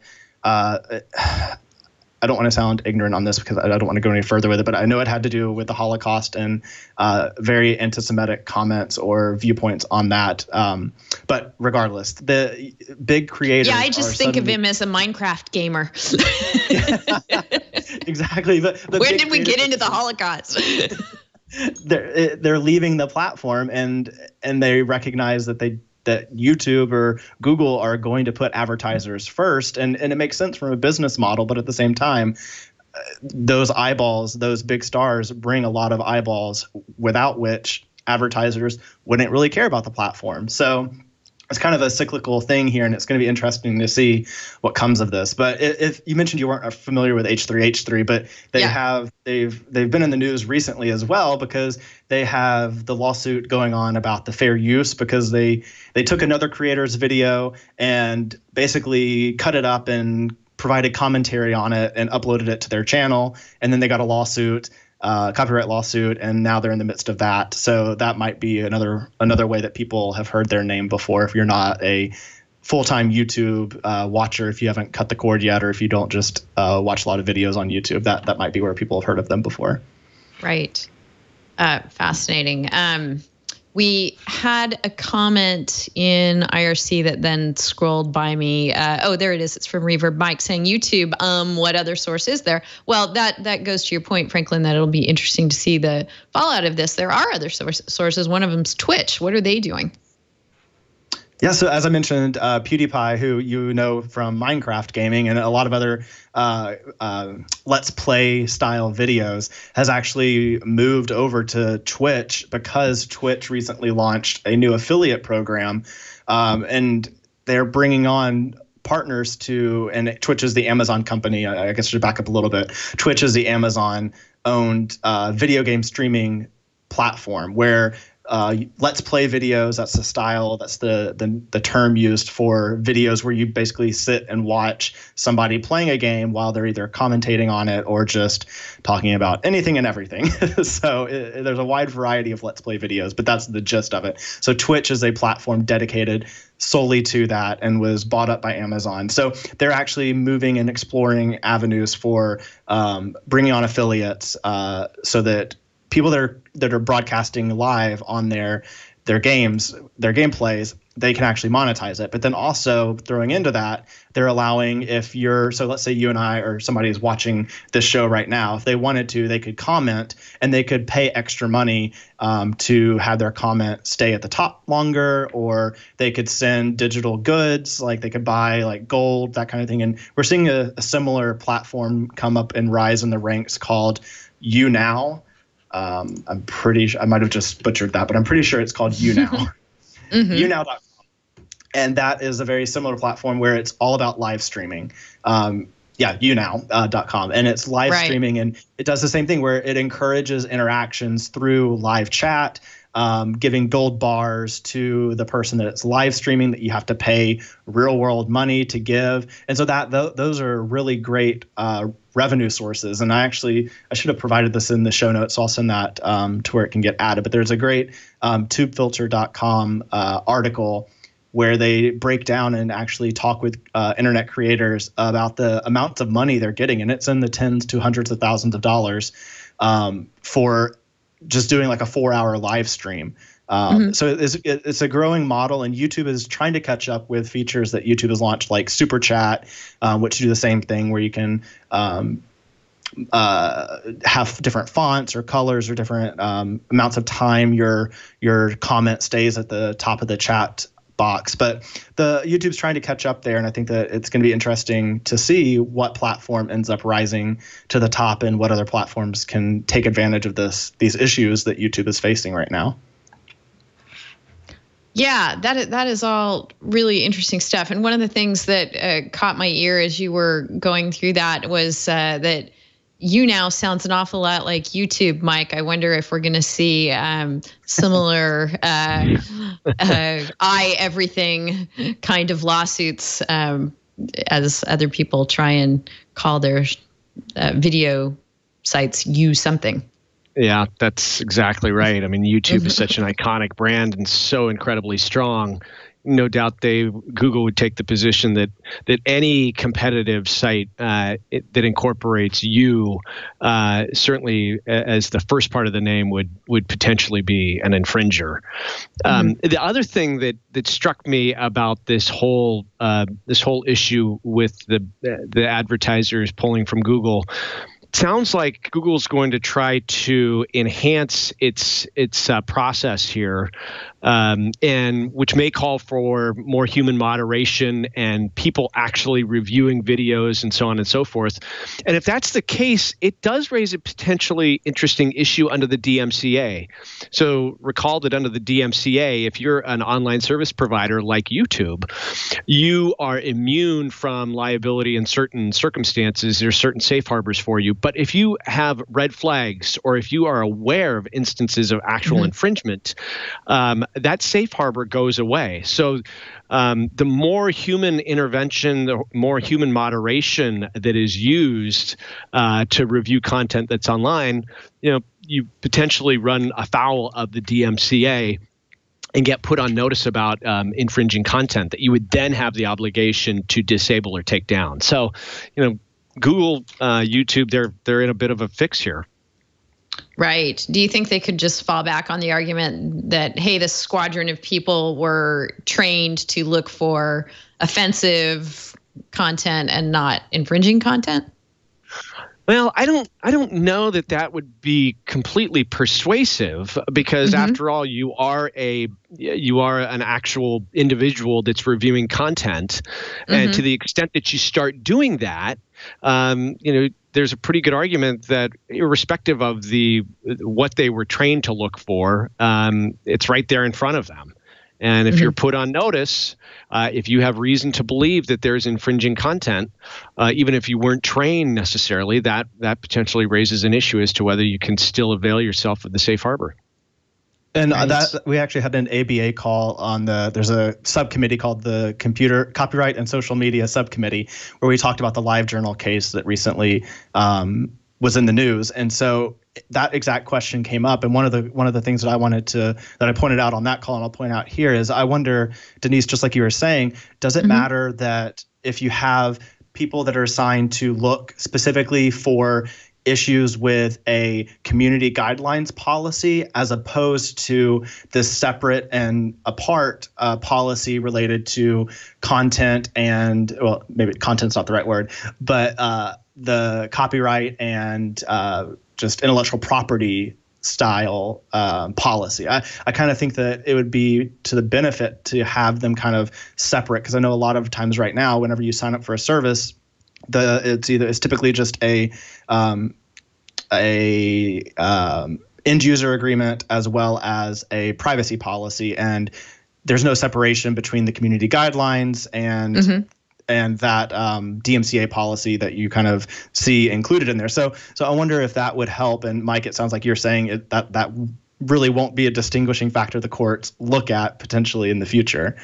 I don't want to sound ignorant on this because I don't want to go any further with it, but I know it had to do with the Holocaust and very anti-Semitic comments or viewpoints on that. But regardless, the big creators. Yeah, I just think of him as a Minecraft gamer. Exactly. But when did we get into the Holocaust? They're leaving the platform and they recognize that YouTube or Google are going to put advertisers first. And it makes sense from a business model, but at the same time, those eyeballs, those big stars bring a lot of eyeballs, without which advertisers wouldn't really care about the platform. So it's kind of a cyclical thing here, and it's going to be interesting to see what comes of this. But if you mentioned you weren't familiar with H3H3, but they've been in the news recently as well, because they have the lawsuit going on about the fair use, because they took another creator's video and basically cut it up and provided commentary on it and uploaded it to their channel, and then they got a lawsuit. Copyright lawsuit, and now they're in the midst of that. So that might be another way that people have heard their name before. If you're not a full-time YouTube watcher, if you haven't cut the cord yet, or if you don't just watch a lot of videos on YouTube, that might be where people have heard of them before. Right. Fascinating. We had a comment in IRC that then scrolled by me. Oh, there it is. It's from Reverb Mike saying, YouTube, what other source is there? Well, that goes to your point, Franklin, that it'll be interesting to see the fallout of this. There are other sources. One of them's Twitch. What are they doing? Yeah, so as I mentioned, PewDiePie, who you know from Minecraft gaming and a lot of other Let's Play style videos, has actually moved over to Twitch because Twitch recently launched a new affiliate program, and they're bringing on partners and Twitch is the Amazon company. I guess to back up a little bit, Twitch is the Amazon-owned video game streaming platform where Let's Play videos, that's the style, that's the term used for videos where you basically sit and watch somebody playing a game while they're either commentating on it or just talking about anything and everything. So there's a wide variety of Let's Play videos, but that's the gist of it. So Twitch is a platform dedicated solely to that and was bought up by Amazon. So they're actually moving and exploring avenues for bringing on affiliates so that people that are broadcasting live on their games, their gameplays, they can actually monetize it. But then also throwing into that, they're allowing, so let's say you and I or somebody is watching this show right now, if they wanted to, they could comment and they could pay extra money to have their comment stay at the top longer, or they could send digital goods, like they could buy like gold, that kind of thing. And we're seeing a similar platform come up and rise in the ranks called YouNow. I'm pretty sure, I might have just butchered that, but I'm pretty sure it's called YouNow. YouNow.com. And that is a very similar platform where it's all about live streaming. YouNow.com. And it's live streaming, and it does the same thing where it encourages interactions through live chat, giving gold bars to the person that it's live streaming that you have to pay real world money to give. And so those are really great revenue sources. And I should have provided this in the show notes, so I'll send that to where it can get added. But there's a great tubefilter.com article where they break down and actually talk with internet creators about the amounts of money they're getting. And it's in the tens to hundreds of thousands of dollars for just doing like a 4-hour live stream. So it's a growing model, and YouTube is trying to catch up with features that YouTube has launched, like Super Chat, which do the same thing, where you can have different fonts or colors or different amounts of time your comment stays at the top of the chat box. But the YouTube's trying to catch up there, and I think that it's going to be interesting to see what platform ends up rising to the top and what other platforms can take advantage of these issues that YouTube is facing right now. Yeah, that is all really interesting stuff. And one of the things that caught my ear as you were going through that was that YouNow sounds an awful lot like YouTube, Mike. I wonder if we're going to see similar everything kind of lawsuits as other people try and call their video sites You Something. Yeah, that's exactly right. I mean, YouTube is such an iconic brand and so incredibly strong. No doubt Google would take the position that any competitive site that incorporates you, certainly as the first part of the name, would potentially be an infringer. The other thing that struck me about this whole issue with the advertisers pulling from Google, sounds like Google's going to try to enhance its process here, and which may call for more human moderation and people actually reviewing videos and so on and so forth. And if that's the case, it does raise a potentially interesting issue under the DMCA. So recall that under the DMCA, if you're an online service provider like YouTube, you are immune from liability in certain circumstances. There's certain safe harbors for you. But if you have red flags, or if you are aware of instances of actual infringement, that safe harbor goes away. So the more human intervention, the more human moderation that is used to review content that's online, you potentially run afoul of the DMCA and get put on notice about infringing content that you would then have the obligation to disable or take down. So, Google, YouTube, they're in a bit of a fix here. Right. Do you think they could just fall back on the argument that, hey, this squadron of people were trained to look for offensive content and not infringing content? Well, I don't know that would be completely persuasive, because after all, you are an actual individual that's reviewing content, and to the extent that you start doing that, there's a pretty good argument that irrespective of what they were trained to look for, it's right there in front of them. And if you're put on notice, if you have reason to believe that there's infringing content, even if you weren't trained necessarily, that potentially raises an issue as to whether you can still avail yourself of the safe harbor. And that we actually had an ABA call on there's a subcommittee called the Computer Copyright and Social Media Subcommittee, where we talked about the LiveJournal case that recently was in the news. And so that exact question came up, and one of the things that I pointed out on that call, and I'll point out here, is I wonder, Denise, just like you were saying, does it matter that if you have people that are assigned to look specifically for issues with a community guidelines policy as opposed to this separate and apart policy related to content and, well, maybe content's not the right word, but the copyright and just intellectual property style policy. I kind of think that it would be to the benefit to have them kind of separate, because I know a lot of times right now, whenever you sign up for a service, it's typically just a end user agreement as well as a privacy policy, and there's no separation between the community guidelines and that DMCA policy that you kind of see included in there. So I wonder if that would help. And Mike, it sounds like you're saying that really won't be a distinguishing factor the courts look at potentially in the future.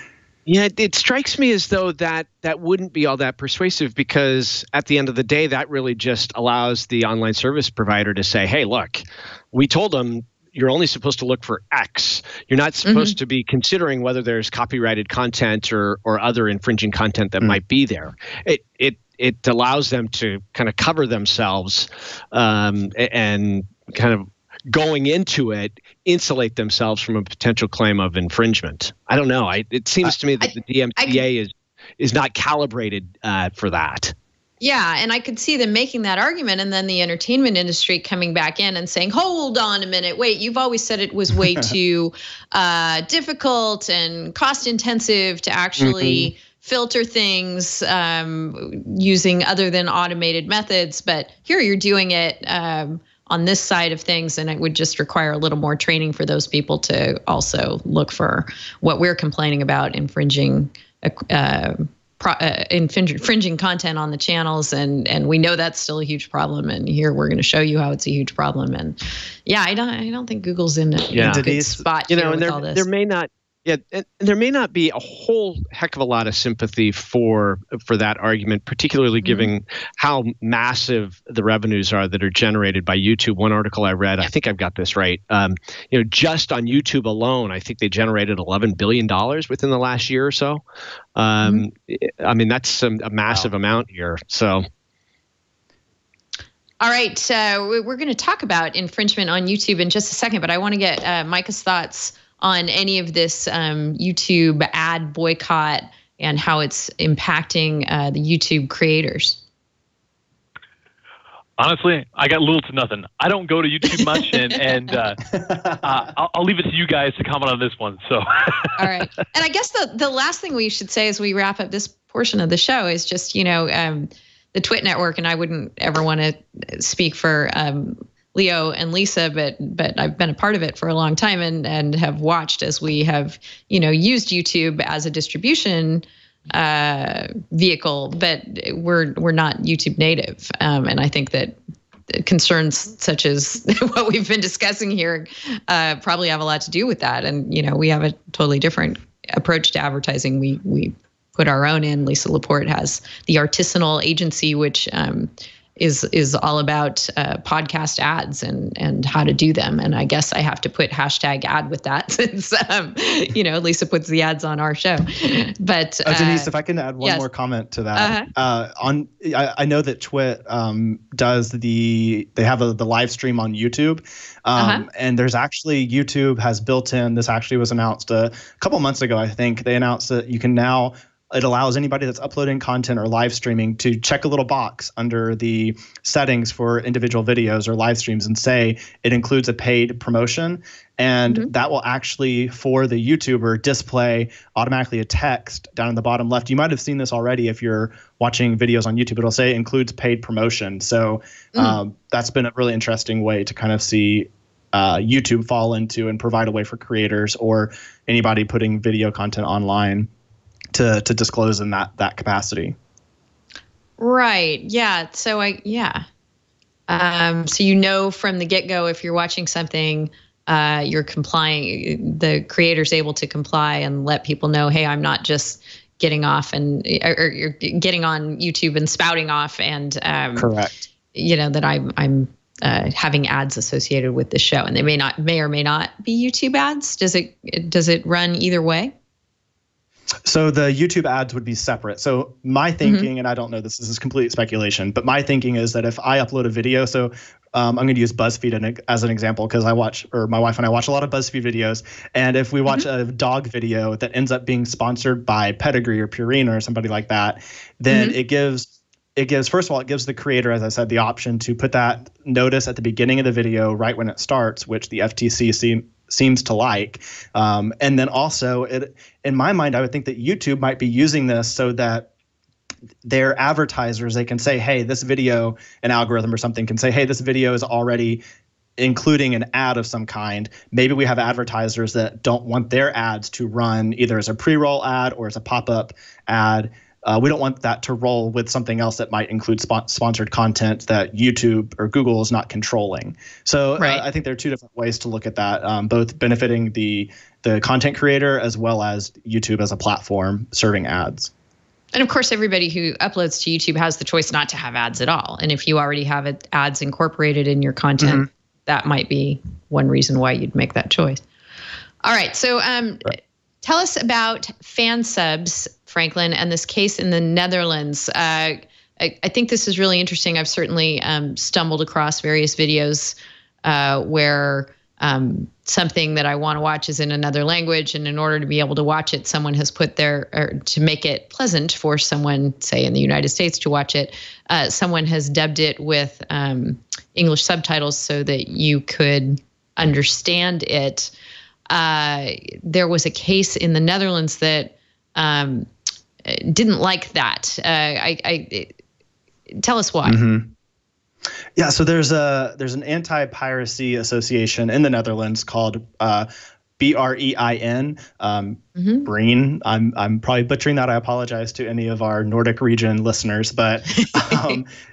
Yeah, it strikes me as though that wouldn't be all that persuasive, because at the end of the day, that really just allows the online service provider to say, hey, look, we told them you're only supposed to look for X. You're not supposed to be considering whether there's copyrighted content or other infringing content that might be there. It allows them to kind of cover themselves and kind of going into it, insulate themselves from a potential claim of infringement. I don't know. It seems to me that the DMCA is not calibrated for that. Yeah, and I could see them making that argument, and then the entertainment industry coming back in and saying, hold on a minute, wait, you've always said it was way too difficult and cost intensive to actually filter things using other than automated methods, but here you're doing it on this side of things, and it would just require a little more training for those people to also look for what we're complaining about, infringing content on the channels, and we know that's still a huge problem, and here we're going to show you how it's a huge problem. And yeah, I don't think Google's in a good spot here with all this. There may not be a whole heck of a lot of sympathy for that argument, particularly given how massive the revenues are that are generated by YouTube. One article I read, I think I've got this right, just on YouTube alone, I think they generated $11 billion within the last year or so. I mean, that's a massive amount here. So. All right, so we're going to talk about infringement on YouTube in just a second, but I want to get Micah's thoughts on any of this YouTube ad boycott and how it's impacting the YouTube creators. Honestly, I got little to nothing. I don't go to YouTube much, and I'll leave it to you guys to comment on this one. So, all right. And I guess the last thing we should say as we wrap up this portion of the show is just, the Twit Network, and I wouldn't ever want to speak for Leo and Lisa, but I've been a part of it for a long time and have watched as we have, used YouTube as a distribution vehicle, but we're not YouTube native. And I think that concerns such as what we've been discussing here probably have a lot to do with that. And, we have a totally different approach to advertising. We put our own in. Lisa Laporte has the Artisanal Agency, which is all about podcast ads and how to do them. And I guess I have to put #ad with that since, Lisa puts the ads on our show. But Denise, if I can add one more comment to that. I know that Twit does they have the live stream on YouTube. And there's actually, YouTube has built in, this actually was announced a couple months ago, I think. They announced that you can now, it allows anybody that's uploading content or live streaming to check a little box under the settings for individual videos or live streams and say it includes a paid promotion. And that will actually, for the YouTuber, display automatically a text down in the bottom left. You might have seen this already if you're watching videos on YouTube. It'll say includes paid promotion. So that's been a really interesting way to kind of see YouTube fall into and provide a way for creators or anybody putting video content online to disclose in that capacity. Right. Yeah. So so from the get-go, if you're watching something, you're complying, the creator's able to comply and let people know, hey, I'm not just getting off or you're getting on YouTube and spouting off and correct. That I'm having ads associated with the show, and they may or may not be YouTube ads. Does it run either way? So the YouTube ads would be separate. So my thinking, and I don't know, this is complete speculation, but my thinking is that if I upload a video, so I'm going to use BuzzFeed as an example because my wife and I watch a lot of BuzzFeed videos. And if we watch a dog video that ends up being sponsored by Pedigree or Purina or somebody like that, then it gives first of all, it gives the creator, as I said, the option to put that notice at the beginning of the video right when it starts, which the FTC seems to like. And then also, in my mind, I would think that YouTube might be using this so that their advertisers, they can say, hey, this video, an algorithm or something can say, hey, this video is already including an ad of some kind. Maybe we have advertisers that don't want their ads to run either as a pre-roll ad or as a pop-up ad. We don't want that to roll with something else that might include sponsored content that YouTube or Google is not controlling. So I think there are two different ways to look at that, both benefiting the content creator as well as YouTube as a platform serving ads. And of course, everybody who uploads to YouTube has the choice not to have ads at all. And if you already have ads incorporated in your content, that might be one reason why you'd make that choice. All right. So tell us about fan subs, Franklin, and this case in the Netherlands. I think this is really interesting. I've certainly stumbled across various videos where something that I want to watch is in another language, and in order to be able to watch it, someone has put to make it pleasant for someone, say in the United States, to watch it, someone has dubbed it with English subtitles so that you could understand it. There was a case in the Netherlands that didn't like that. Tell us why. Yeah, so there's an anti-piracy association in the Netherlands called BREIN. Breen. I'm probably butchering that. I apologize to any of our Nordic region listeners, but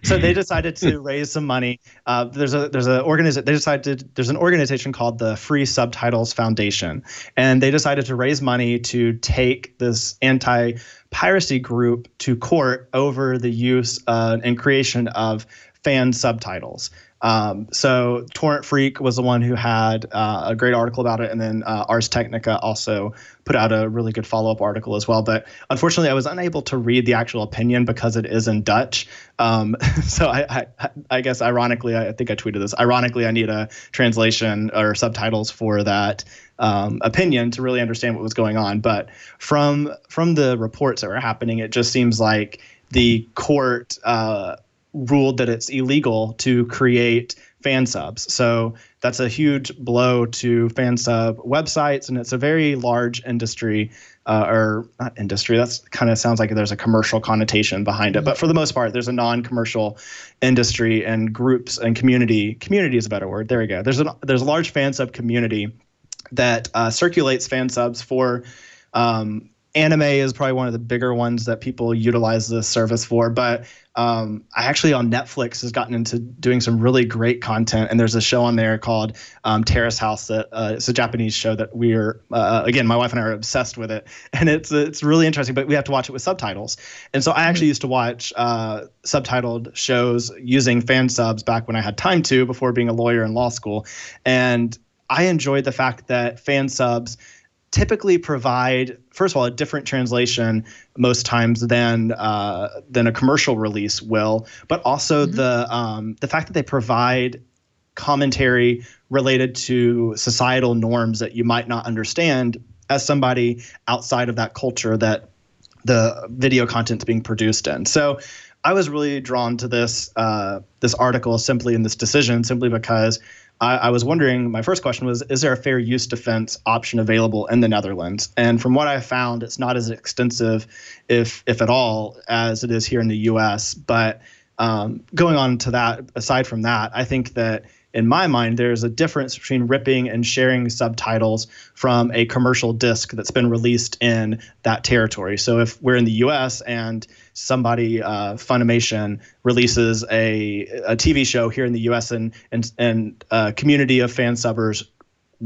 so they decided to raise some money. There's an organization called the Free Subtitles Foundation, and they decided to raise money to take this anti-piracy group to court over the use and creation of fan subtitles. So Torrent Freak was the one who had a great article about it, and then Ars Technica also put out a really good follow-up article as well. But unfortunately, I was unable to read the actual opinion because it is in Dutch. So I guess ironically, I think I tweeted this. Ironically, I need a translation or subtitles for that opinion to really understand what was going on. But from the reports that were happening, it just seems like the court ruled that it's illegal to create fan subs. So that's a huge blow to fan sub websites, and it's a very large industry, or not industry. That's kind of sounds like there's a commercial connotation behind it, but for the most part, there's a non-commercial industry and groups and community. Community is a better word. There we go. There's a large fan sub community that circulates fan subs for. Anime is probably one of the bigger ones that people utilize this service for, but I actually on Netflix has gotten into doing some really great content, and there's a show on there called Terrace House that it's a Japanese show that we're again, my wife and I are obsessed with it, and it's really interesting, but we have to watch it with subtitles. And so I actually used to watch subtitled shows using fan subs back when I had time to, before being a lawyer in law school, and I enjoyed the fact that fan subs typically provide, first of all, a different translation most times than a commercial release will, but also the fact that they provide commentary related to societal norms that you might not understand as somebody outside of that culture that the video content's being produced in. So I was really drawn to this article simply in this decision, simply because I was wondering, my first question was, is there a fair use defense option available in the Netherlands? And from what I found, it's not as extensive, if at all, as it is here in the US. But going on to that, aside from that, I think that in my mind, there's a difference between ripping and sharing subtitles from a commercial disc that's been released in that territory. So if we're in the US and somebody, Funimation, releases a TV show here in the US and a community of fan subbers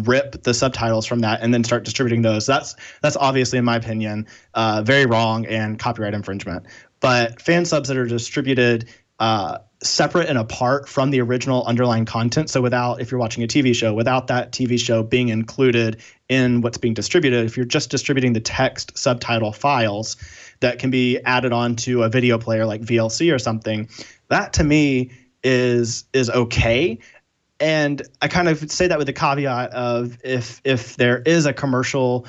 rip the subtitles from that and then start distributing those, that's obviously, in my opinion, very wrong and copyright infringement. But fan subs that are distributed separate and apart from the original underlying content. So if you're watching a TV show, without that TV show being included in what's being distributed, if you're just distributing the text subtitle files that can be added onto a video player like VLC or something, that to me is okay. And I kind of say that with the caveat of if there is a commercial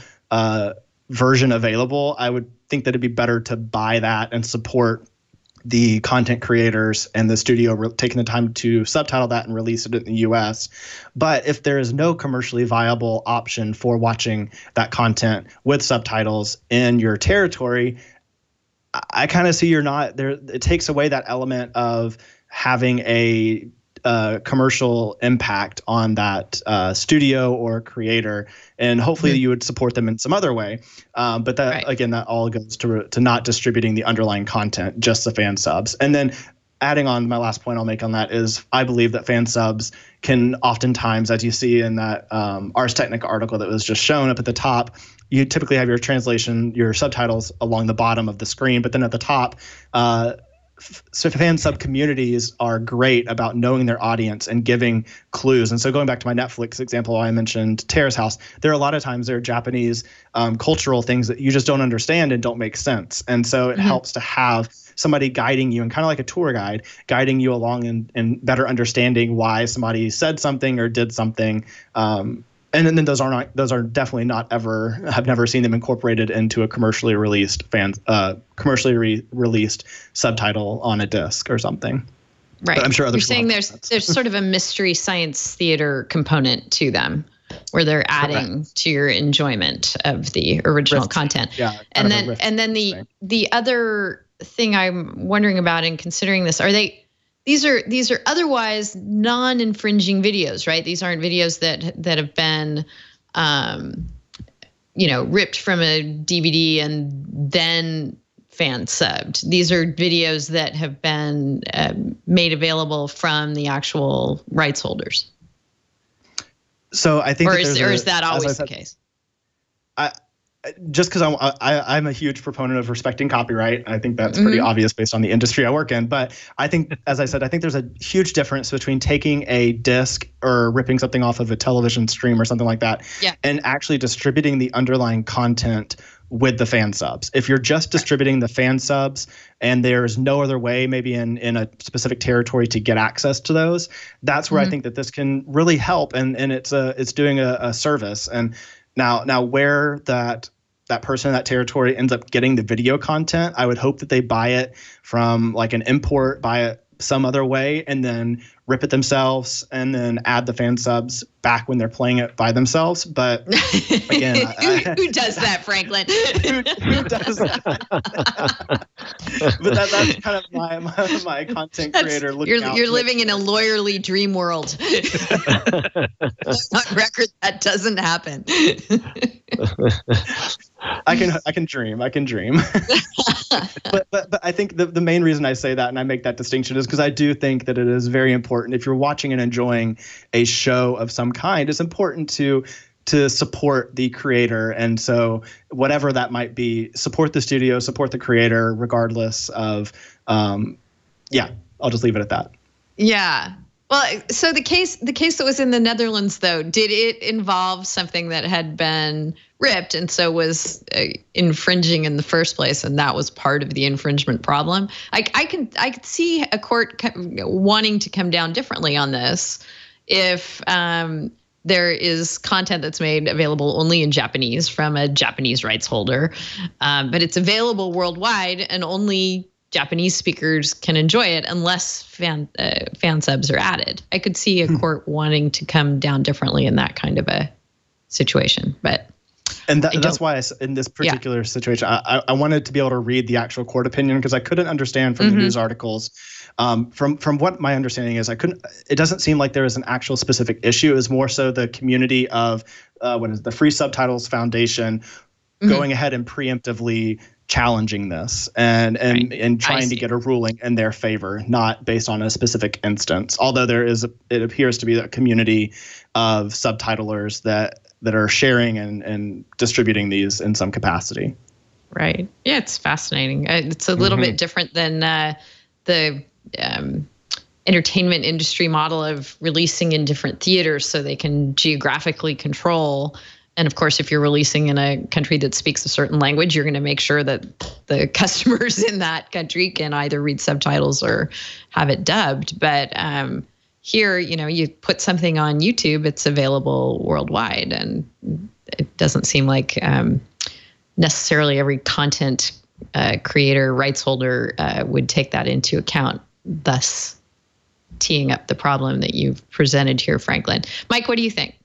version available, I would think that it'd be better to buy that and support the content creators and the studio taking the time to subtitle that and release it in the US. But if there is no commercially viable option for watching that content with subtitles in your territory, I kind of see you're not there. It takes away that element of having a commercial impact on that studio or creator, and hopefully you would support them in some other way. But that again, that all goes to not distributing the underlying content, just the fan subs. And then adding on, my last point I'll make on that is I believe that fan subs can oftentimes, as you see in that Ars Technica article that was just shown up at the top, you typically have your translation, your subtitles along the bottom of the screen, but then at the top, so fan sub communities are great about knowing their audience and giving clues. And so going back to my Netflix example, I mentioned Terrace House. There are a lot of times there are Japanese cultural things that you just don't understand and don't make sense. And so it helps to have somebody guiding you and kind of like a tour guide, guiding you along and better understanding why somebody said something or did something. And then those are definitely not ever, I've never seen them incorporated into a commercially released released subtitle on a disc or something. Right. But I'm sure you're saying there's sort of a mystery science theater component to them where they're adding to your enjoyment of the original content. Yeah. And then the other thing I'm wondering about in considering this, these are otherwise non-infringing videos, right? These aren't videos that have been, ripped from a DVD and then fan subbed. These are videos that have been made available from the actual rights holders. So I think, or is that always the case? Just because I'm a huge proponent of respecting copyright. I think that's pretty obvious based on the industry I work in. But I think, as I said, I think there's a huge difference between taking a disc or ripping something off of a television stream or something like that and actually distributing the underlying content with the fan subs. If you're just distributing the fan subs and there's no other way maybe in a specific territory to get access to those, that's where I think that this can really help, and it's doing a service. And Now where that person in that territory ends up getting the video content, I would hope that they buy it from like an import, buy it some other way, and then rip it themselves and then add the fan subs back when they're playing it by themselves. But again, who does that, Franklin? who does that? But that's kind of my content creator looking out. You're living in a lawyerly dream world. On record, that doesn't happen. I can dream. But I think the main reason I say that and I make that distinction is because I do think that it is very important. If you're watching and enjoying a show of some kind, it's important to support the creator. And so whatever that might be, support the studio, support the creator, regardless of, I'll just leave it at that. Yeah. Well, so the case that was in the Netherlands, though, did it involve something that had been ripped and so was infringing in the first place, and that was part of the infringement problem? I could see a court wanting to come down differently on this if there is content that's made available only in Japanese from a Japanese rights holder, but it's available worldwide and only Japanese speakers can enjoy it unless fan subs are added. I could see a court wanting to come down differently in that kind of a situation, and that's why in this particular situation, I wanted to be able to read the actual court opinion because I couldn't understand from the news articles. From what my understanding is, it doesn't seem like there is an actual specific issue. It was more so the community of the Free Subtitles Foundation going ahead and preemptively challenging this and trying to get a ruling in their favor, not based on a specific instance. Although it appears to be a community of subtitlers that are sharing and distributing these in some capacity. Right. Yeah, it's fascinating. It's a little bit different than the entertainment industry model of releasing in different theaters so they can geographically control. And of course, if you're releasing in a country that speaks a certain language, you're going to make sure that the customers in that country can either read subtitles or have it dubbed. But here, you put something on YouTube, it's available worldwide. And it doesn't seem like necessarily every content creator, rights holder would take that into account, thus teeing up the problem that you've presented here, Franklin. Mike, what do you think?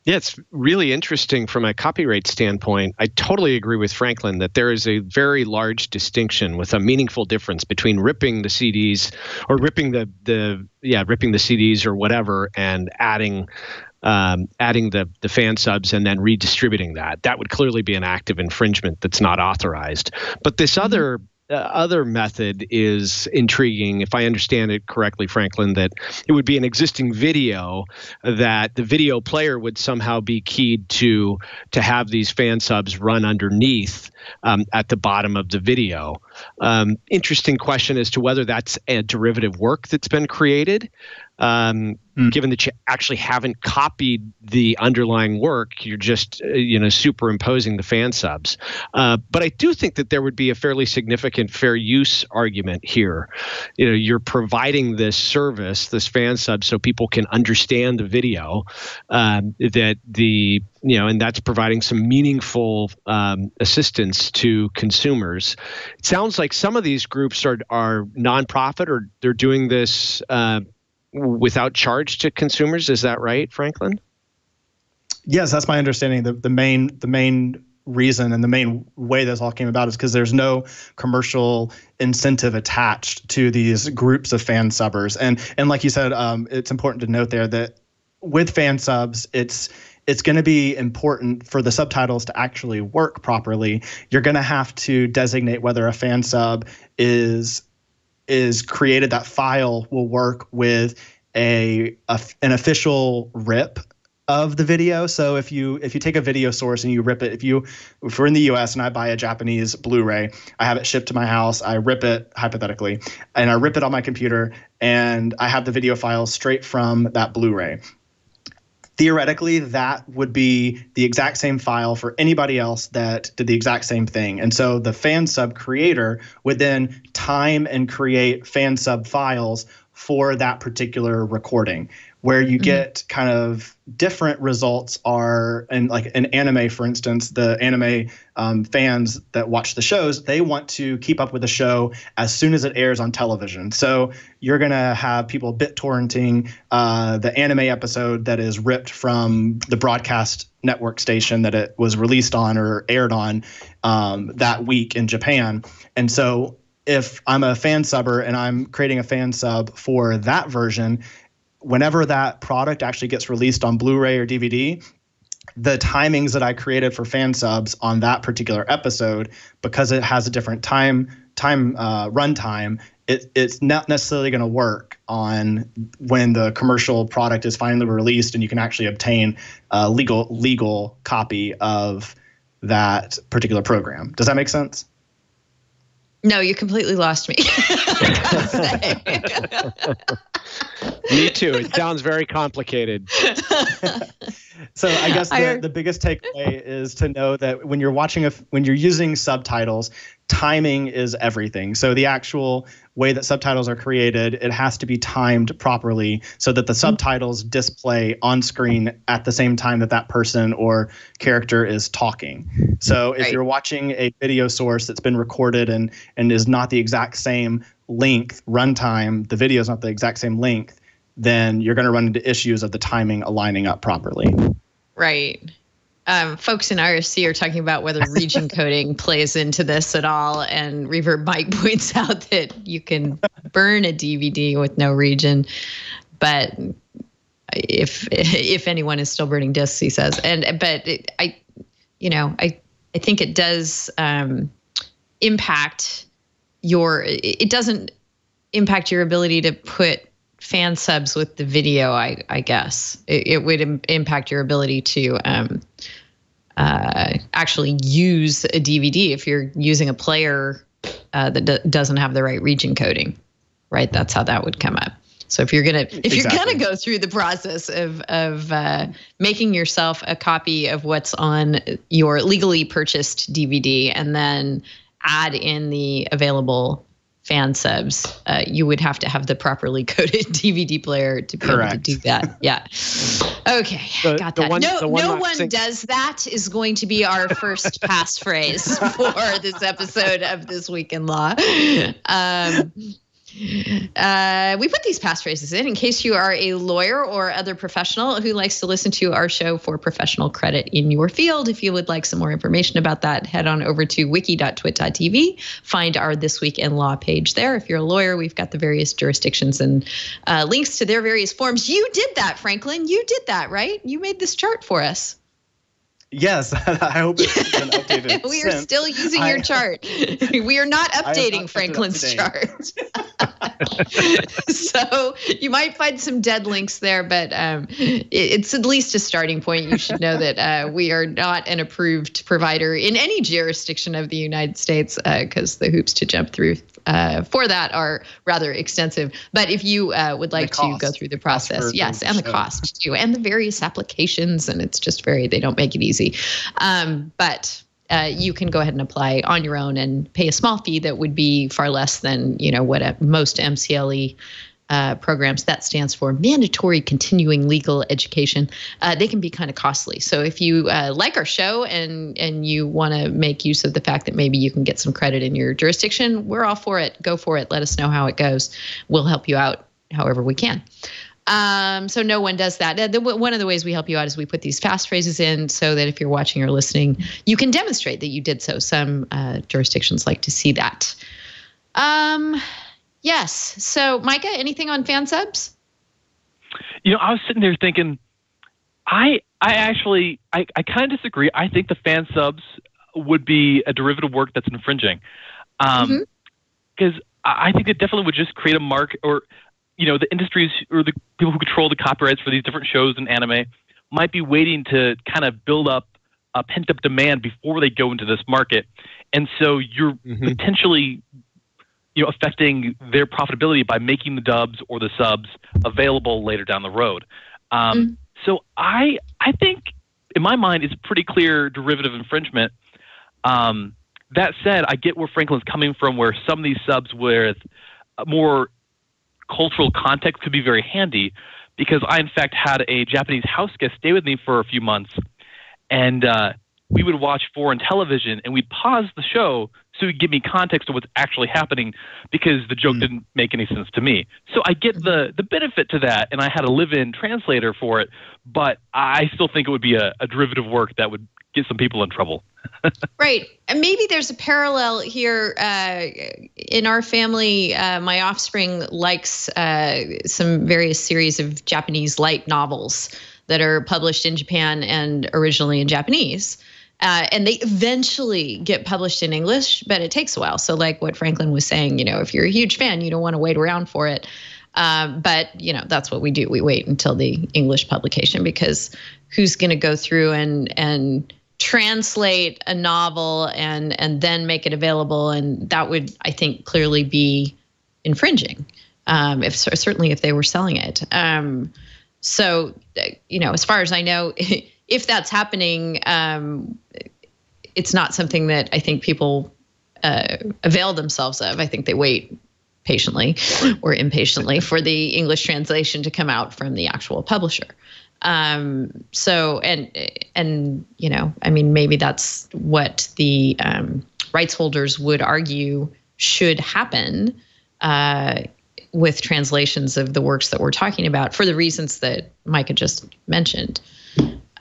Yeah, it's really interesting from a copyright standpoint. I totally agree with Franklin that there is a very large distinction with a meaningful difference between ripping the CDs or ripping the CDs or whatever and adding the fan subs and then redistributing that. That would clearly be an act of infringement that's not authorized. But this other method is intriguing. If I understand it correctly, Franklin, that it would be an existing video that the video player would somehow be keyed to have these fan subs run underneath at the bottom of the video. Interesting question as to whether that's a derivative work that's been created. Given that you actually haven't copied the underlying work, you're just superimposing the fan subs. But I do think that there would be a fairly significant fair use argument here. You're providing this service, this fan sub, so people can understand the video. And that's providing some meaningful assistance to consumers. It sounds like some of these groups are nonprofit, or they're doing this without charge to consumers. Is that right, Franklin? Yes, that's my understanding. The main reason and the main way this all came about is because there's no commercial incentive attached to these groups of fan subbers. And like you said, it's important to note there that with fan subs, it's going to be important for the subtitles to actually work properly. You're going to have to designate whether a fan sub is created. That file will work with an official rip of the video. So if you take a video source and you rip it, if we're in the US and I buy a Japanese Blu-ray, I have it shipped to my house, I rip it hypothetically, and I rip it on my computer, and I have the video file straight from that Blu-ray. Theoretically, that would be the exact same file for anybody else that did the exact same thing. And so the fan sub creator would then time and create fan sub files for that particular recording. Where you get kind of different results are, and like in anime, for instance, the anime fans that watch the shows, they want to keep up with the show as soon as it airs on television. So you're going to have people BitTorrenting the anime episode that is ripped from the broadcast network station that it was released on or aired on that week in Japan. And so if I'm a fan subber and I'm creating a fan sub for that version, whenever that product actually gets released on Blu-ray or DVD, the timings that I created for fan subs on that particular episode, because it has a different runtime, it's not necessarily going to work on when the commercial product is finally released and you can actually obtain a legal copy of that particular program. Does that make sense? No, you completely lost me. Me too. It sounds very complicated. So I guess the biggest takeaway is to know that when you're when you're using subtitles, timing is everything. So the actual way that subtitles are created, it has to be timed properly so that the subtitles display on screen at the same time that person or character is talking. So if you're watching a video source that's been recorded and is not the exact same length, runtime, the video is not the exact same length, then you're going to run into issues of the timing aligning up properly. Right. Folks in RFC are talking about whether region coding plays into this at all. And Reverb Mike points out that you can burn a DVD with no region. But if anyone is still burning discs, he says. I think it does impact it doesn't impact your ability to put fan subs with the video, I guess. It would impact your ability to actually use a DVD if you're using a player that doesn't have the right region coding. right? That's how that would come up. So if you're gonna go through the process of making yourself a copy of what's on your legally purchased DVD and then add in the available fan subs, you would have to have the properly coded DVD player to be able to do that. Yeah. Okay, got that. No one does that is going to be our first passphrase for this episode of This Week in Law. We put these passphrases in case you are a lawyer or other professional who likes to listen to our show for professional credit in your field. If you would like some more information about that, head on over to wiki.twit.tv. Find our This Week in Law page there. If you're a lawyer, we've got the various jurisdictions and links to their various forms. You did that, Franklin. You did that, right? You made this chart for us. Yes, I hope it's been updated. We are still using your chart. We are not updating Franklin's chart. So you might find some dead links there, but it's at least a starting point. You should know that we are not an approved provider in any jurisdiction of the United States because the hoops to jump through for that are rather extensive. But if you would like to go through the process, yes, and the cost too, and the various applications, and it's just they don't make it easy. But you can go ahead and apply on your own and pay a small fee that would be far less than, what most MCLE programs, that stands for Mandatory Continuing Legal Education. They can be kind of costly. So if you like our show and you want to make use of the fact that maybe you can get some credit in your jurisdiction, we're all for it. Go for it. Let us know how it goes. We'll help you out however we can. So no one does that. One of the ways we help you out is we put these phrases in so that if you're watching or listening, you can demonstrate that you did so. Some jurisdictions like to see that. Yes. So Micah, anything on fan subs? I was sitting there thinking, I kind of disagree. I think the fan subs would be a derivative work that's infringing. Because I think it definitely would just create a mark, or the industries or the people who control the copyrights for these different shows and anime might be waiting to kind of build up a pent-up demand before they go into this market. And so you're potentially, affecting their profitability by making the dubs or the subs available later down the road. So I think, in my mind, it's a pretty clear derivative infringement. That said, I get where Franklin's coming from, where some of these subs with more cultural context could be very handy, because I, in fact, had a Japanese house guest stay with me for a few months, and we would watch foreign television, and we'd pause the show so he'd give me context of what's actually happening, because the joke didn't make any sense to me. So I get the benefit to that, and I had a live-in translator for it, but I still think it would be a derivative work that would get some people in trouble. Right. And maybe there's a parallel here. In our family, my offspring likes some various series of Japanese light novels that are published in Japan and originally in Japanese. And they eventually get published in English, but it takes a while. So like what Franklin was saying, if you're a huge fan, you don't want to wait around for it. But, that's what we do. We wait until the English publication, because who's going to go through and translate a novel and then make it available? And that would, I think, clearly be infringing, certainly if they were selling it. So, as far as I know, if that's happening, it's not something that I think people avail themselves of. I think they wait patiently or impatiently for the English translation to come out from the actual publisher. So, maybe that's what the rights holders would argue should happen with translations of the works that we're talking about, for the reasons that Micah just mentioned.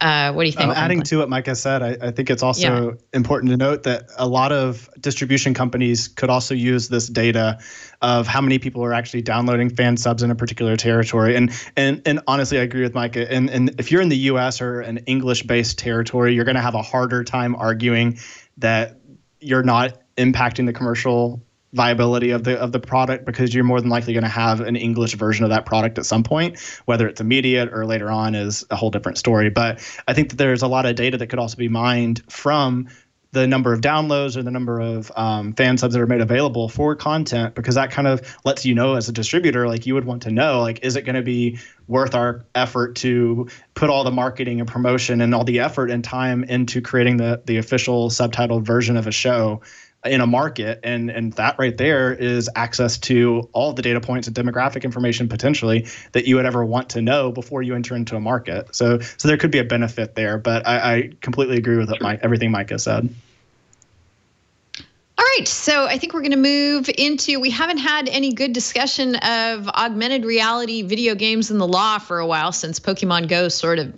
What do you think? Adding to what Micah said, I think it's also important to note that a lot of distribution companies could also use this data of how many people are actually downloading fan subs in a particular territory. And honestly, I agree with Micah. And if you're in the U.S. or an English-based territory, you're going to have a harder time arguing that you're not impacting the commercial viability of the product, because you're more than likely going to have an English version of that product at some point. Whether it's immediate or later on is a whole different story. But I think that there's a lot of data that could also be mined from the number of downloads or the number of fan subs that are made available for content, because that kind of lets you know as a distributor, like you would want to know, like, is it going to be worth our effort to put all the marketing and promotion and all the effort and time into creating the official subtitled version of a show in a market, and that right there is access to all the data points and demographic information potentially that you would ever want to know before you enter into a market. So there could be a benefit there, but I completely agree with everything Micah said. All right, so I think we're going to move into, we haven't had any good discussion of augmented reality video games in the law for a while, since Pokemon Go sort of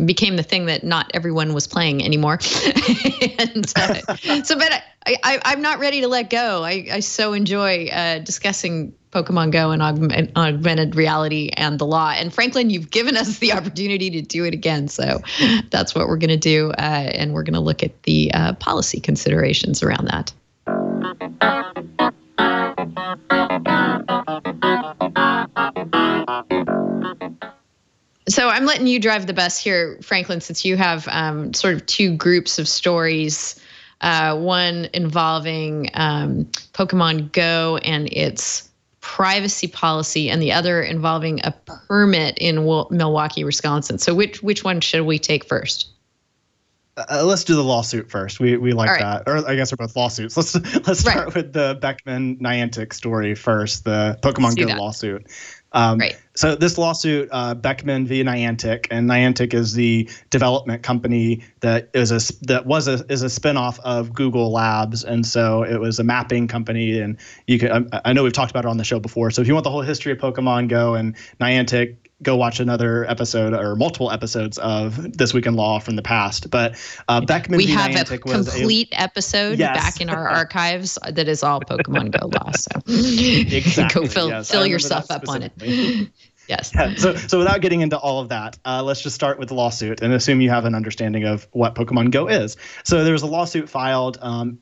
became the thing that not everyone was playing anymore. And but I'm not ready to let go. I so enjoy discussing Pokemon Go and augmented reality and the law. And Franklin, you've given us the opportunity to do it again. So that's what we're going to do. And we're going to look at the policy considerations around that. So I'm letting you drive the bus here, Franklin, since you have sort of two groups of stories, one involving Pokemon Go and its privacy policy, and the other involving a permit in Milwaukee, Wisconsin. So which one should we take first? Let's do the lawsuit first. We like right. that. Or I guess they're both lawsuits. Let's start with the Beckman Niantic story first, the Pokemon Go lawsuit. Right. So this lawsuit, Beckman v. Niantic, and Niantic is the development company that is a spinoff of Google Labs, and so it was a mapping company. And you can, I know we've talked about it on the show before. So if you want the whole history of Pokemon Go and Niantic, go watch another episode or multiple episodes of This Week in Law from the past. But Beckman v. Niantic was a complete episode back in our archives that is all Pokemon Go law. So exactly, go fill yourself up on it. Yes. Yeah, so without getting into all of that, let's just start with the lawsuit and assume you have an understanding of what Pokemon Go is. So there was a lawsuit filed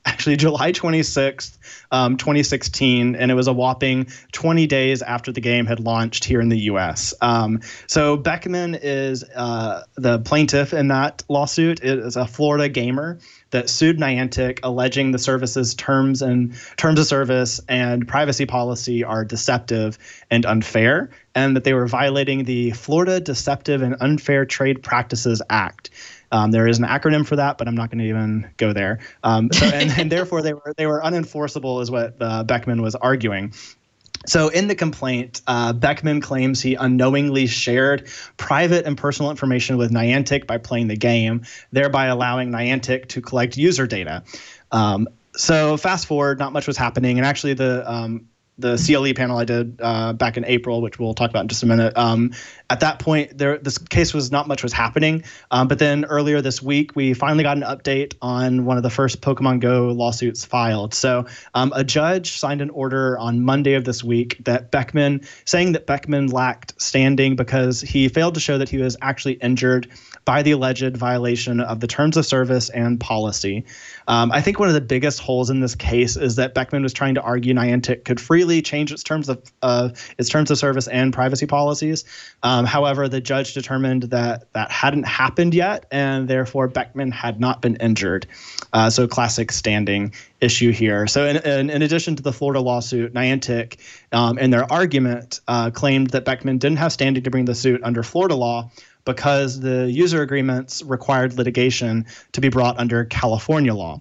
actually July 26th, 2016, and it was a whopping 20 days after the game had launched here in the U.S. So Beckman is the plaintiff in that lawsuit. It is a Florida gamer that sued Niantic, alleging the service's terms of service and privacy policy are deceptive and unfair, and that they were violating the Florida Deceptive and Unfair Trade Practices Act. There is an acronym for that, but I'm not going to even go there. And therefore, they were unenforceable, is what Beckman was arguing. So in the complaint, Beckman claims he unknowingly shared private and personal information with Niantic by playing the game, thereby allowing Niantic to collect user data. So fast forward, not much was happening. And actually the CLE panel I did back in April, which we'll talk about in just a minute, at that point, this case was not much was happening. But then earlier this week, we finally got an update on one of the first Pokemon Go lawsuits filed. So a judge signed an order on Monday of this week saying that Beckman lacked standing because he failed to show that he was actually injured by the alleged violation of the terms of service and policy. I think one of the biggest holes in this case is that Beckman was trying to argue Niantic could freely change its terms of service and privacy policies. However, the judge determined that hadn't happened yet, and therefore Beckman had not been injured. So classic standing issue here. So in addition to the Florida lawsuit, Niantic, in their argument, claimed that Beckman didn't have standing to bring the suit under Florida law because the user agreements required litigation to be brought under California law.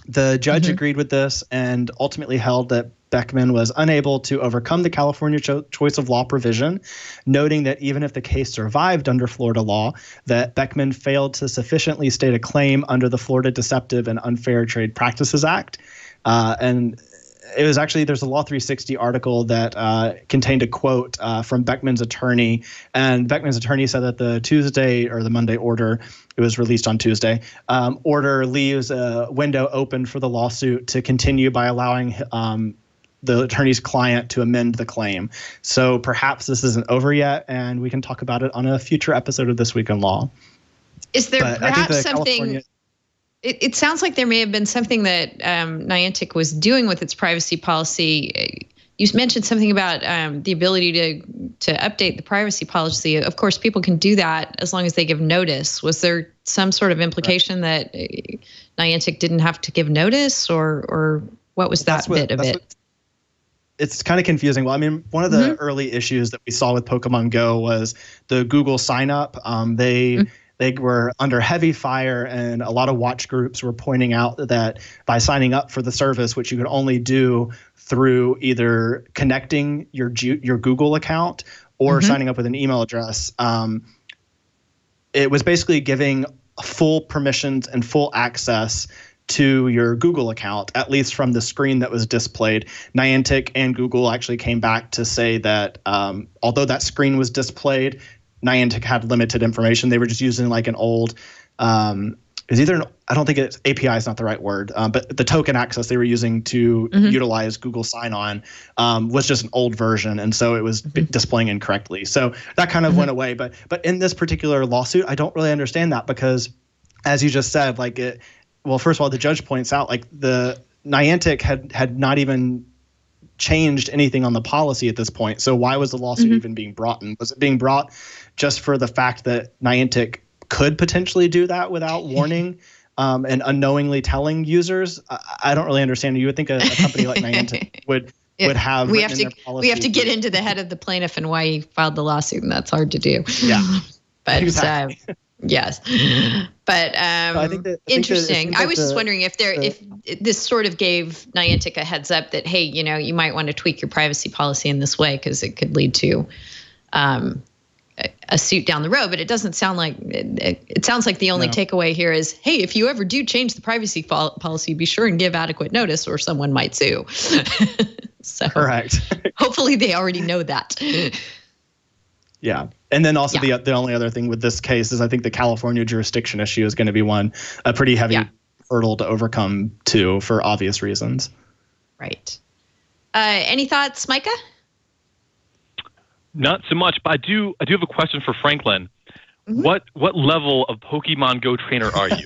The judge agreed with this and ultimately held that Beckman was unable to overcome the California choice of law provision, noting that even if the case survived under Florida law, that Beckman failed to sufficiently state a claim under the Florida Deceptive and Unfair Trade Practices Act. And it was actually, there's a Law 360 article that contained a quote from Beckman's attorney. And Beckman's attorney said that the Tuesday or the Monday order, it was released on Tuesday, order leaves a window open for the lawsuit to continue by allowing the attorney's client to amend the claim. So perhaps this isn't over yet, and we can talk about it on a future episode of This Week in Law. Is there perhaps something... It sounds like there may have been something that Niantic was doing with its privacy policy you mentioned something about the ability to update the privacy policy. Of course, people can do that as long as they give notice. Was there some sort of implication that Niantic didn't have to give notice, or what was that bit of it? It's kind of confusing. Well, I mean, one of the early issues that we saw with Pokemon Go was the Google sign up. They were under heavy fire, and a lot of watch groups were pointing out that by signing up for the service, which you could only do through either connecting your Google account or signing up with an email address, it was basically giving full permissions and full access to your Google account, at least from the screen that was displayed. Niantic and Google actually came back to say that although that screen was displayed, Niantic had limited information. They were just using like an old, I don't think it's API is not the right word, but the token access they were using to utilize Google Sign-On was just an old version, and so it was displaying incorrectly. So that kind of went away. But in this particular lawsuit, I don't really understand that because, as you just said, well, first of all, the judge points out like the Niantic had not even changed anything on the policy at this point. So why was the lawsuit even being brought in? Was it being brought just for the fact that Niantic could potentially do that without warning and unknowingly telling users? I don't really understand. You would think a company like Niantic would have. We have to get into the head of the plaintiff and why he filed the lawsuit, and that's hard to do. Yeah, but exactly. Yes, but interesting. I was just wondering if this sort of gave Niantic a heads up that, hey, you might want to tweak your privacy policy in this way because it could lead to a suit down the road. But it doesn't sound like it sounds like the only takeaway here is, hey, if you ever do change the privacy policy, be sure and give adequate notice or someone might sue. So correct. Hopefully they already know that. Yeah. And then also the only other thing with this case is I think the California jurisdiction issue is going to be a pretty heavy hurdle to overcome too, for obvious reasons. Right. Any thoughts, Micah? Not so much, but I do have a question for Franklin. What level of Pokemon Go trainer are you?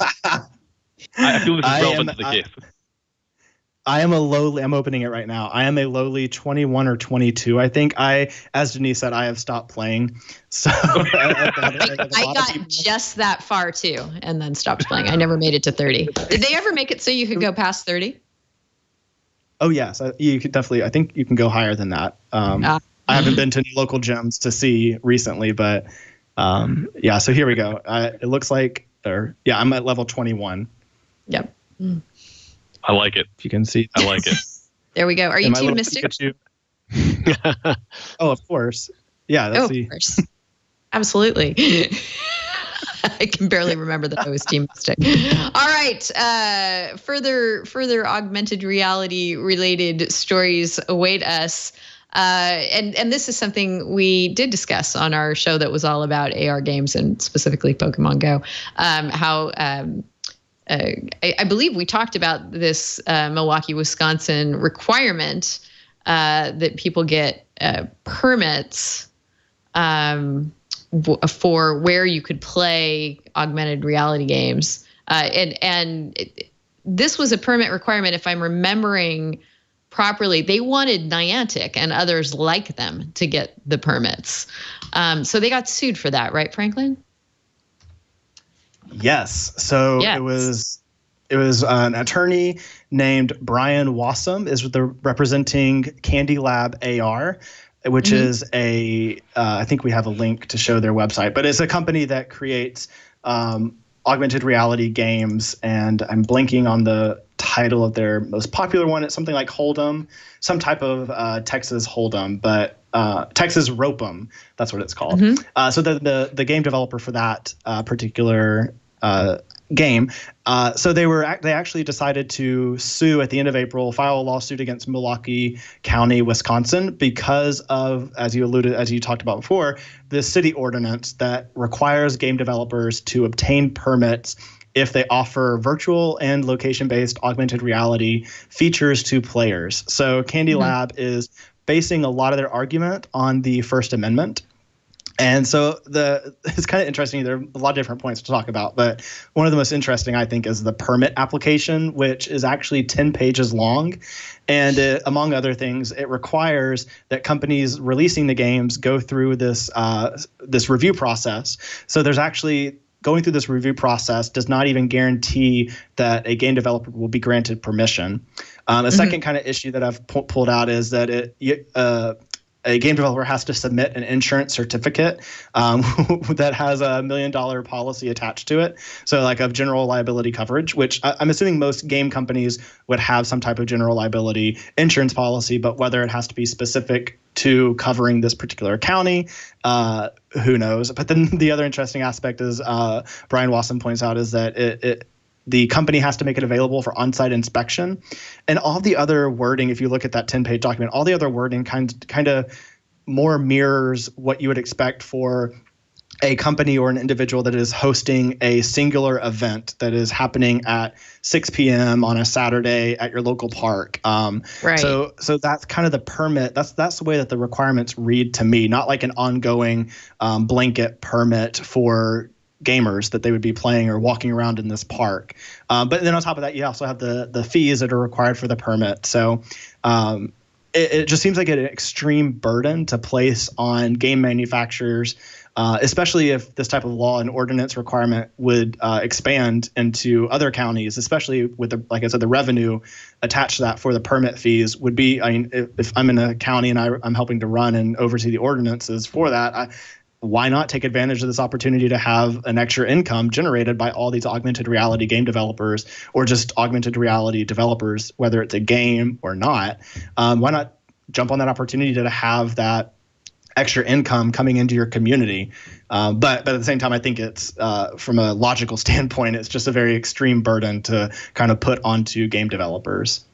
I feel this is relevant to the case. I'm opening it right now. I am a lowly 21 or 22. I think as Denise said, I have stopped playing. So I got just that far too, and then stopped playing. I never made it to 30. Did they ever make it so you could go past 30? Oh yes, you could definitely. I think you can go higher than that. I haven't been to any local gyms to see recently, but So here we go. It looks like, I'm at level 21. Yep. I like it. If you can see. I like it. There we go. Are you Team Mystic? Oh, of course. Yeah. Of course. Absolutely. I can barely remember that I was Team Mystic. All right. Further augmented reality related stories await us. And this is something we did discuss on our show that was all about AR games and specifically Pokemon Go. I believe we talked about this Milwaukee, Wisconsin requirement that people get permits for where you could play augmented reality games. And this was a permit requirement, if I'm remembering properly. They wanted Niantic and others like them to get the permits. So they got sued for that, right, Franklin? Yes. So it was an attorney named Brian Wassum is representing Candy Lab AR, which is I think we have a link to show their website, but it's a company that creates augmented reality games, and I'm blanking on the title of their most popular one. It's something like Hold'em, some type of Texas Hold'em, but Texas Rope'em, that's what it's called. So the game developer for that particular game, so they actually decided to sue at the end of April, file a lawsuit against Milwaukee County, Wisconsin, because of, as you talked about before, the city ordinance that requires game developers to obtain permits if they offer virtual and location-based augmented reality features to players. So Candy Lab is basing a lot of their argument on the First Amendment. And so it's kind of interesting. There are a lot of different points to talk about, but one of the most interesting, I think, is the permit application, which is actually 10 pages long. And among other things, it requires that companies releasing the games go through this review process. So there's actually going through this review process does not even guarantee that a game developer will be granted permission. A second kind of issue that I've pulled out is that a game developer has to submit an insurance certificate that has a $1 million policy attached to it. So like of general liability coverage, which I'm assuming most game companies would have some type of general liability insurance policy, but whether it has to be specific to covering this particular county, who knows? But then the other interesting aspect is Brian Wasson points out is that the company has to make it available for on-site inspection. And all the other wording, if you look at that 10-page document, all the other wording kind of more mirrors what you would expect for a company or an individual that is hosting a singular event that is happening at 6 p.m. on a Saturday at your local park. Right. So that's kind of the permit. That's the way that the requirements read to me, not like an ongoing blanket permit for gamers that they would be playing or walking around in this park. But then on top of that, you also have the fees that are required for the permit. So it just seems like an extreme burden to place on game manufacturers, especially if this type of law and ordinance requirement would expand into other counties, especially with like I said, the revenue attached to that for the permit fees would be, I mean, if I'm in a county and I'm helping to run and oversee the ordinances for that, why not take advantage of this opportunity to have an extra income generated by all these augmented reality game developers or just augmented reality developers, whether it's a game or not? Why not jump on that opportunity to have that extra income coming into your community? But at the same time, I think it's from a logical standpoint, it's just a very extreme burden to kind of put onto game developers.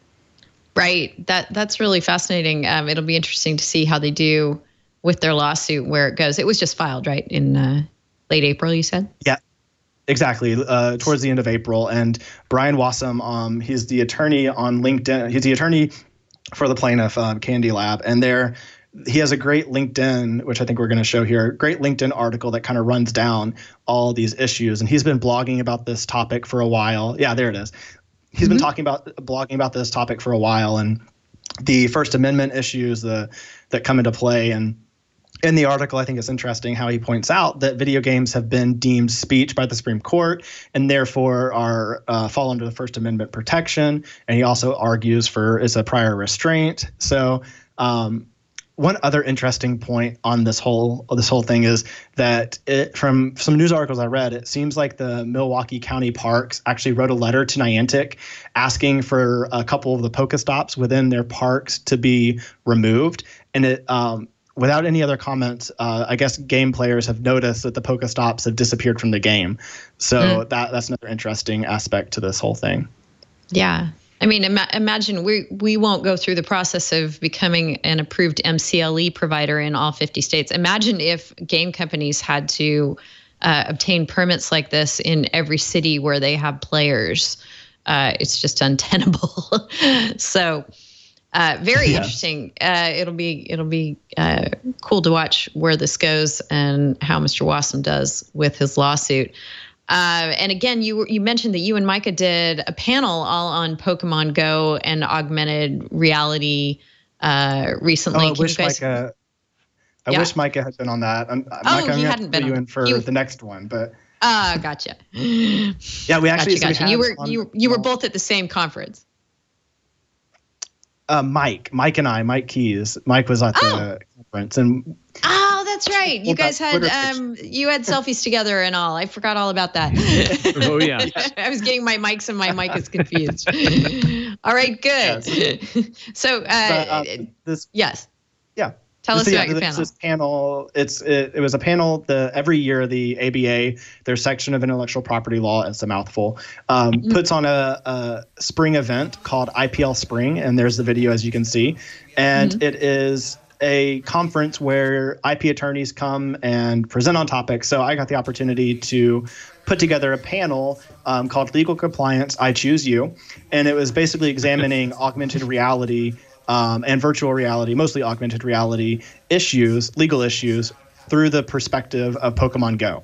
Right. That's really fascinating. It'll be interesting to see how they do with their lawsuit, where it goes. It was just filed, right, in late April, you said? Yeah, exactly, towards the end of April. And Brian Wassam, he's the attorney on LinkedIn. He's the attorney for the plaintiff, Candy Lab. And he has a great LinkedIn, which I think we're going to show here, great LinkedIn article that kind of runs down all these issues. And he's been blogging about this topic for a while. Yeah, there it is. He's been blogging about this topic for a while, and the First Amendment issues that come into play. And in the article, I think it's interesting how he points out that video games have been deemed speech by the Supreme Court and therefore fall under the First Amendment protection. And he also argues it's a prior restraint. So one other interesting point on this whole thing is that from some news articles I read, it seems like the Milwaukee County Parks actually wrote a letter to Niantic asking for a couple of the Pokestops within their parks to be removed. And it without any other comments, I guess game players have noticed that the Pokestops have disappeared from the game. So that's another interesting aspect to this whole thing. Yeah. I mean, imagine we won't go through the process of becoming an approved MCLE provider in all 50 states. Imagine if game companies had to obtain permits like this in every city where they have players. It's just untenable. So very interesting. It'll be cool to watch where this goes and how Mr. Wassam does with his lawsuit. And again, you mentioned that you and Micah did a panel all on Pokemon Go and augmented reality recently. I wish Micah had been on that. Micah, he hadn't been. You in for the next one, but. Gotcha. Yeah, we actually. Gotcha. You were both at the same conference. Mike Keys. Mike was at the conference, and. Oh, that's right. You guys had you had selfies together and all. I forgot all about that. Oh yeah. I was getting my mics and my mic is confused. All right, good. Yes. So yes. Yeah. Tell us about your panel. This panel, it was a panel. Every year the ABA, their section of intellectual property law, it's a mouthful, puts on a spring event called IPL Spring, and there's the video as you can see, and it is a conference where IP attorneys come and present on topics. So I got the opportunity to put together a panel called Legal Compliance, I Choose You. And it was basically examining augmented reality and virtual reality, mostly augmented reality issues, legal issues through the perspective of Pokemon Go.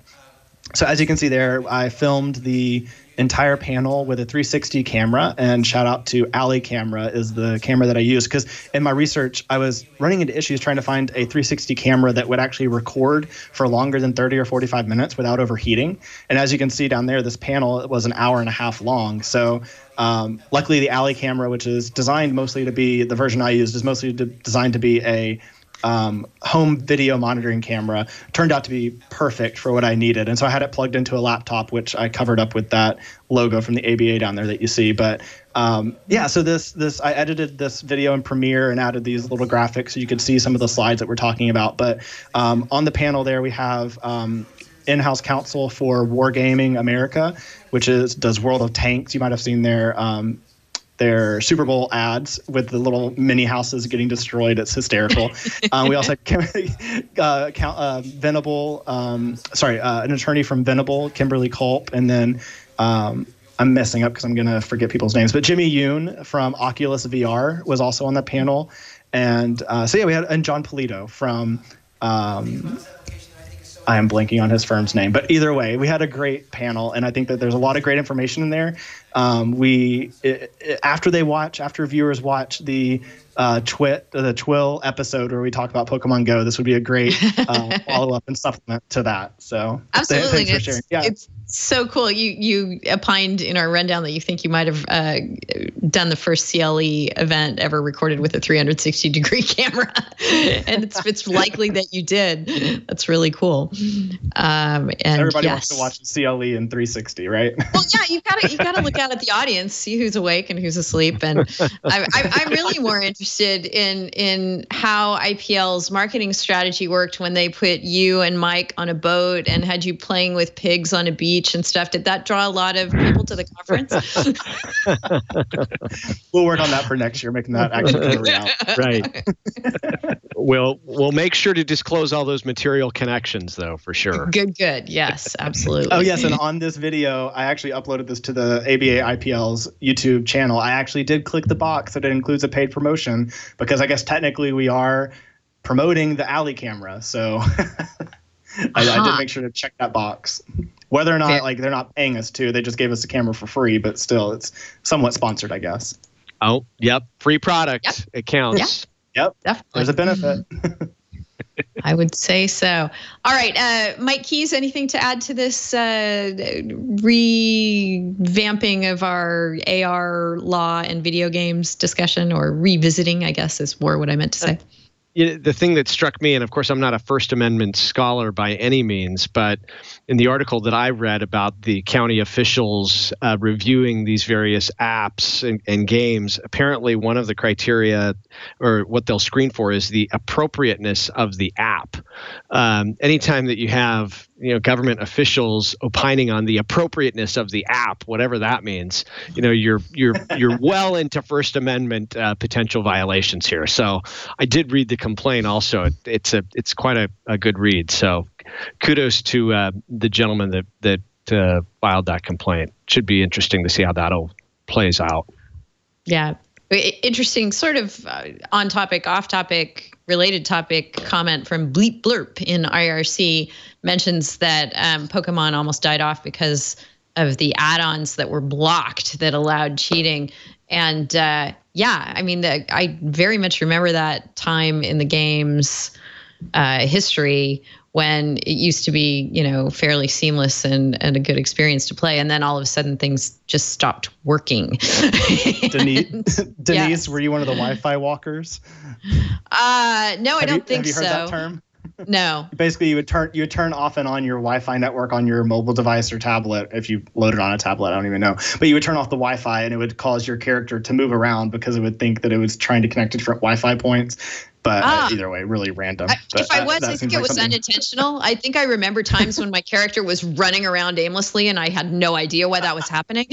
So as you can see there, I filmed the entire panel with a 360 camera, and shout out to Alley Camera is the camera that I use, because in my research I was running into issues trying to find a 360 camera that would actually record for longer than 30 or 45 minutes without overheating. And as you can see down there, this panel was an hour and a half long. So luckily the Alley Camera, which is designed mostly to be, the version I used is mostly designed to be a home video monitoring camera, turned out to be perfect for what I needed. And so I had it plugged into a laptop, which I covered up with that logo from the ABA down there that you see. But yeah, so this I edited this video in Premiere and added these little graphics so you could see some of the slides that we're talking about. But on the panel there, we have in-house counsel for Wargaming America, which does World of Tanks. You might have seen their Super Bowl ads with the little mini houses getting destroyed. It's hysterical. We also had Venable, an attorney from Venable, Kimberly Culp, and then I'm messing up because I'm going to forget people's names, but Jimmy Yoon from Oculus VR was also on the panel. And so yeah, we had, and John Polito from, I am blanking on his firm's name, but either way, we had a great panel, and I think that there's a lot of great information in there. After viewers watch the Twill episode where we talk about Pokemon Go, this would be a great follow-up and supplement to that. So absolutely, thanks for sharing. Yeah. It's so cool. You opined in our rundown that you think you might have done the first CLE event ever recorded with a 360-degree camera, and it's likely that you did. That's really cool. And everybody wants to watch the CLE in 360, right? Well, yeah, you gotta look out at the audience, see who's awake and who's asleep. And I'm really more interested in how IPL's marketing strategy worked when they put you and Mike on a boat and had you playing with pigs on a beach and stuff. Did that draw a lot of people to the conference? We'll work on that for next year, making that actually a reality. Right. We'll make sure to disclose all those material connections, though, for sure. Good. Yes, absolutely. Oh, yes, and on this video, I actually uploaded this to the ABA IPL's YouTube channel. I actually did click the box that it includes a paid promotion, because I guess technically we are promoting the Alley Camera. So I did make sure to check that box. Whether or not they're not paying us to, they just gave us a camera for free, but still it's somewhat sponsored, I guess. Oh, yep. Free product. Yep. It counts. Yep. Definitely. There's a benefit. I would say so. All right. Mike Keys, anything to add to this revamping of our AR law and video games discussion, or revisiting, I guess is more what I meant to say? The thing that struck me, and of course I'm not a First Amendment scholar by any means, but in the article that I read about the county officials reviewing these various apps and games, apparently one of the criteria, or what they'll screen for, is the appropriateness of the app. Anytime that you have government officials opining on the appropriateness of the app, whatever that means, you're well into First Amendment potential violations here. So I did read the complaint also. It's quite a good read. So kudos to the gentleman that filed that complaint. Should be interesting to see how that all plays out. Yeah. Interesting sort of on topic, off topic, related topic comment from Bleep Blurp in IRC mentions that Pokemon almost died off because of the add-ons that were blocked that allowed cheating. And I very much remember that time in the game's history when it used to be, fairly seamless and a good experience to play. And then all of a sudden things just stopped working. Denise, were you one of the Wi-Fi walkers? No, I don't think so. Have you heard that term? No. Basically, you would turn off and on your Wi-Fi network on your mobile device or tablet. If you load it on a tablet, I don't even know. But you would turn off the Wi-Fi, and it would cause your character to move around because it would think that it was trying to connect to different Wi-Fi points. But either way, really random. I think it was unintentional. I think I remember times when my character was running around aimlessly, and I had no idea why that was happening.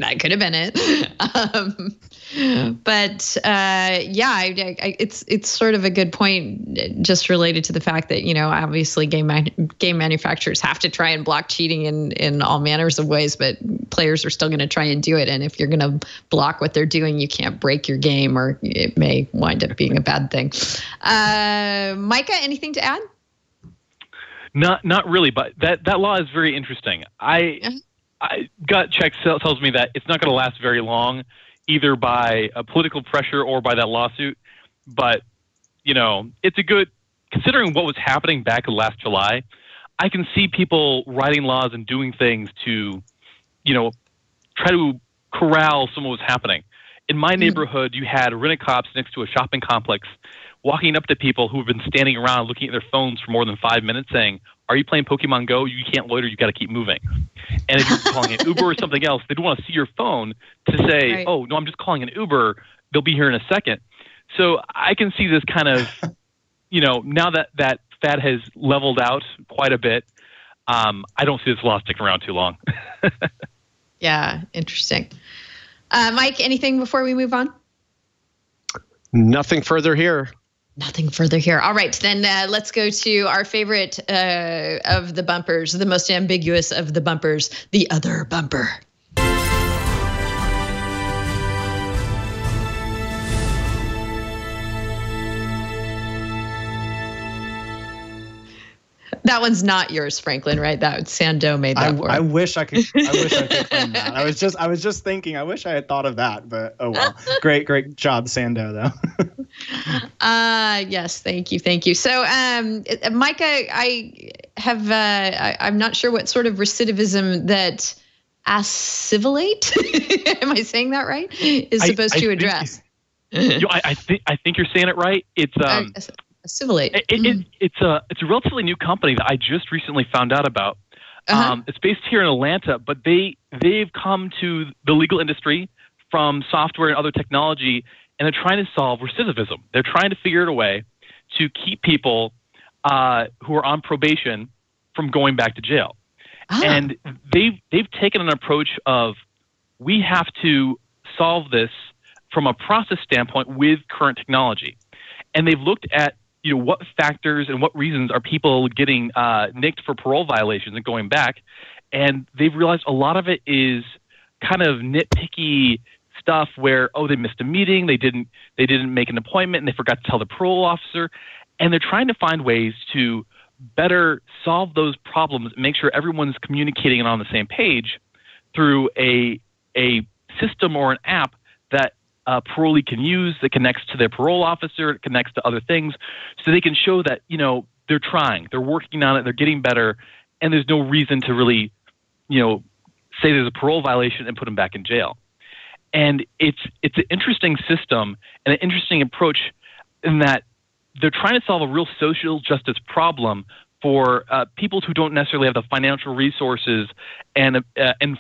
that could have been it. But it's sort of a good point, just related to the fact that, obviously game manufacturers have to try and block cheating in all manners of ways, but players are still going to try and do it. And if you're going to block what they're doing, you can't break your game, or it may wind up being a bad thing. Micah, anything to add? Not really, but that law is very interesting. I gut check tells me that it's not going to last very long, either by political pressure or by that lawsuit. But, it's a good, considering what was happening back last July, I can see people writing laws and doing things to, try to corral some of what's happening. In my neighborhood, you had rent-a-cops next to a shopping complex walking up to people who have been standing around looking at their phones for more than 5 minutes saying, "Are you playing Pokemon Go? You can't loiter. You got to keep moving." And if you're calling an Uber or something else, they'd want to see your phone to say, right, "Oh, no, I'm just calling an Uber. They'll be here in a second." So I can see this kind of, now that fad has leveled out quite a bit, I don't see this law sticking around too long. Yeah, interesting. Mike, anything before we move on? Nothing further here. Nothing further here. All right, then let's go to our favorite of the bumpers, the most ambiguous of the bumpers, the other bumper. That one's not yours, Franklin, right? That Sando made that for. I wish I could claim that. I was just thinking, I wish I had thought of that, but oh well. Great job, Sando, though. Yes, thank you. So, Micah, I'm not sure what sort of recidivism that assimilate, am I saying that right, is supposed to address. I think you're saying it right. It's assimilate. It's a relatively new company that I just recently found out about. It's based here in Atlanta, but they've come to the legal industry from software and other technology, and they're trying to solve recidivism. They're trying to figure out a way to keep people who are on probation from going back to jail. And they've taken an approach of, we have to solve this from a process standpoint with current technology. And they've looked at what factors and what reasons are people getting nicked for parole violations and going back. And they've realized a lot of it is kind of nitpicky stuff where, they missed a meeting, they didn't make an appointment, and they forgot to tell the parole officer. And they're trying to find ways to better solve those problems and make sure everyone's communicating and on the same page through a system or an app that parolee can use, that connects to their parole officer, it connects to other things, so they can show that, they're trying, they're working on it, they're getting better, and there's no reason to really, say there's a parole violation and put them back in jail. And it's an interesting system and an interesting approach in that they're trying to solve a real social justice problem for people who don't necessarily have the financial resources and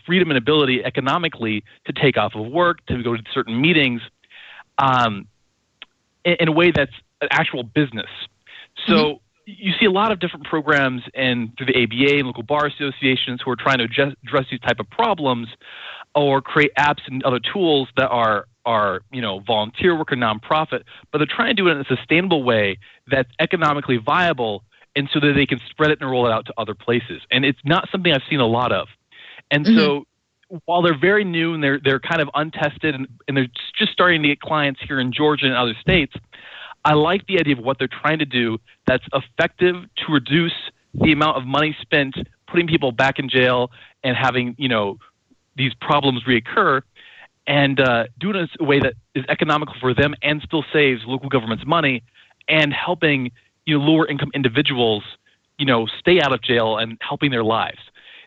freedom and ability economically to take off of work, to go to certain meetings, in a way that's an actual business. So you see a lot of different programs and through the ABA and local bar associations who are trying to address these type of problems, or create apps and other tools that are volunteer work or nonprofit, but they're trying to do it in a sustainable way that's economically viable, and so that they can spread it and roll it out to other places. And it's not something I've seen a lot of. And so while they're very new and they're kind of untested and they're just starting to get clients here in Georgia and other states, I like the idea of what they're trying to do that's effective to reduce the amount of money spent putting people back in jail and having, these problems reoccur, and do it in a way that is economical for them and still saves local government's money, and helping lower income individuals stay out of jail and helping their lives.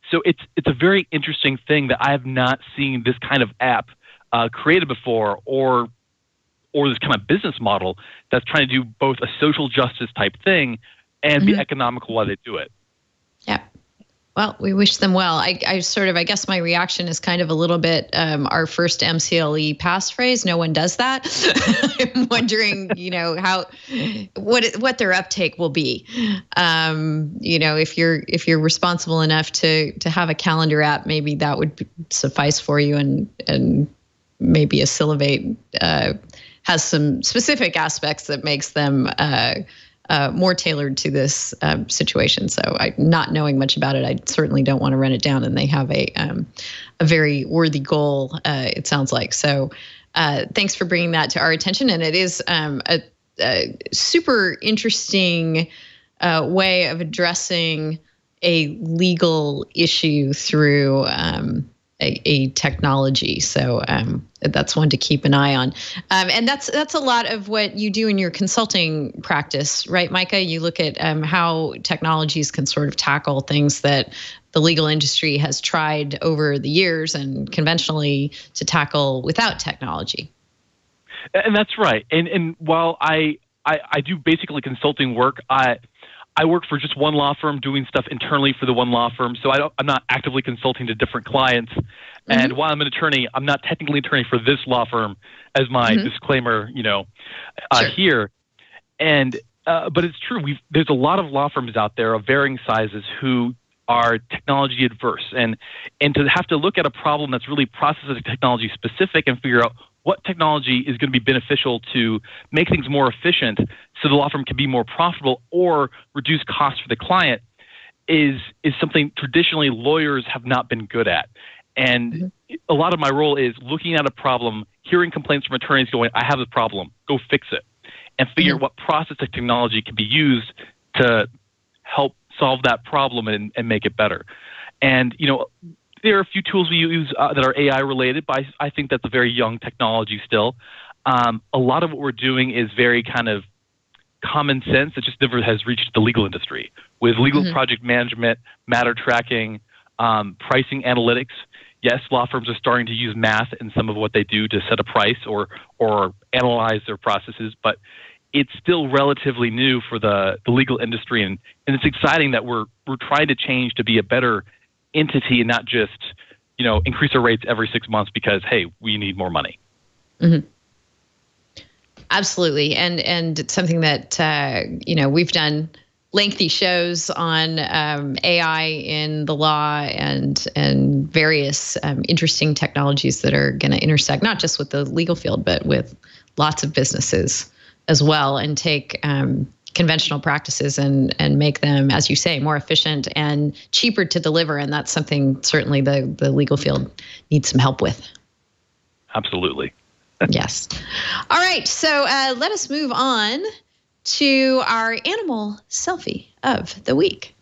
So it's a very interesting thing that I have not seen this kind of app created before, or this kind of business model that's trying to do both a social justice type thing and be economical while they do it. Yeah. Well, we wish them well. I guess my reaction is kind of a little bit our first MCLE passphrase. No one does that. I'm wondering, what their uptake will be. If you're responsible enough to have a calendar app, maybe that would suffice for you, and maybe Accelerate has some specific aspects that makes them more tailored to this situation. So not knowing much about it, I certainly don't want to run it down. And they have a very worthy goal, it sounds like. So thanks for bringing that to our attention. And it is a super interesting way of addressing a legal issue through a technology. So that's one to keep an eye on. And that's a lot of what you do in your consulting practice, right, Micah? You look at how technologies can sort of tackle things that the legal industry has tried over the years and conventionally to tackle without technology. And that's right. And while I do basically consulting work, I work for just one law firm doing stuff internally for the one law firm. So I'm not actively consulting to different clients. Mm-hmm. And while I'm an attorney, I'm not technically an attorney for this law firm as my disclaimer, sure. Here. And, but it's true. There's a lot of law firms out there of varying sizes who are technology adverse, and to have to look at a problem that's really process technology specific and figure out what technology is going to be beneficial to make things more efficient so the law firm can be more profitable or reduce costs for the client is something traditionally lawyers have not been good at. And a lot of my role is looking at a problem, hearing complaints from attorneys going, I have a problem, go fix it, and figure out what process of technology can be used to help solve that problem and make it better. And, there are a few tools we use that are AI related, but I think that's a very young technology still. A lot of what we're doing is very kind of common sense. It just never has reached the legal industry with legal project management, matter tracking, pricing analytics. Yes, law firms are starting to use math in some of what they do to set a price or analyze their processes, but it's still relatively new for the legal industry, and it's exciting that we're trying to change to be a better entity and not just, increase our rates every 6 months because, hey, we need more money. Mm-hmm. Absolutely. And it's something that, we've done lengthy shows on AI in the law and various interesting technologies that are going to intersect, not just with the legal field, but with lots of businesses as well, and take conventional practices and make them, as you say, more efficient and cheaper to deliver. And that's something certainly the legal field needs some help with. Absolutely. Yes. All right. So let us move on to our animal selfie of the week.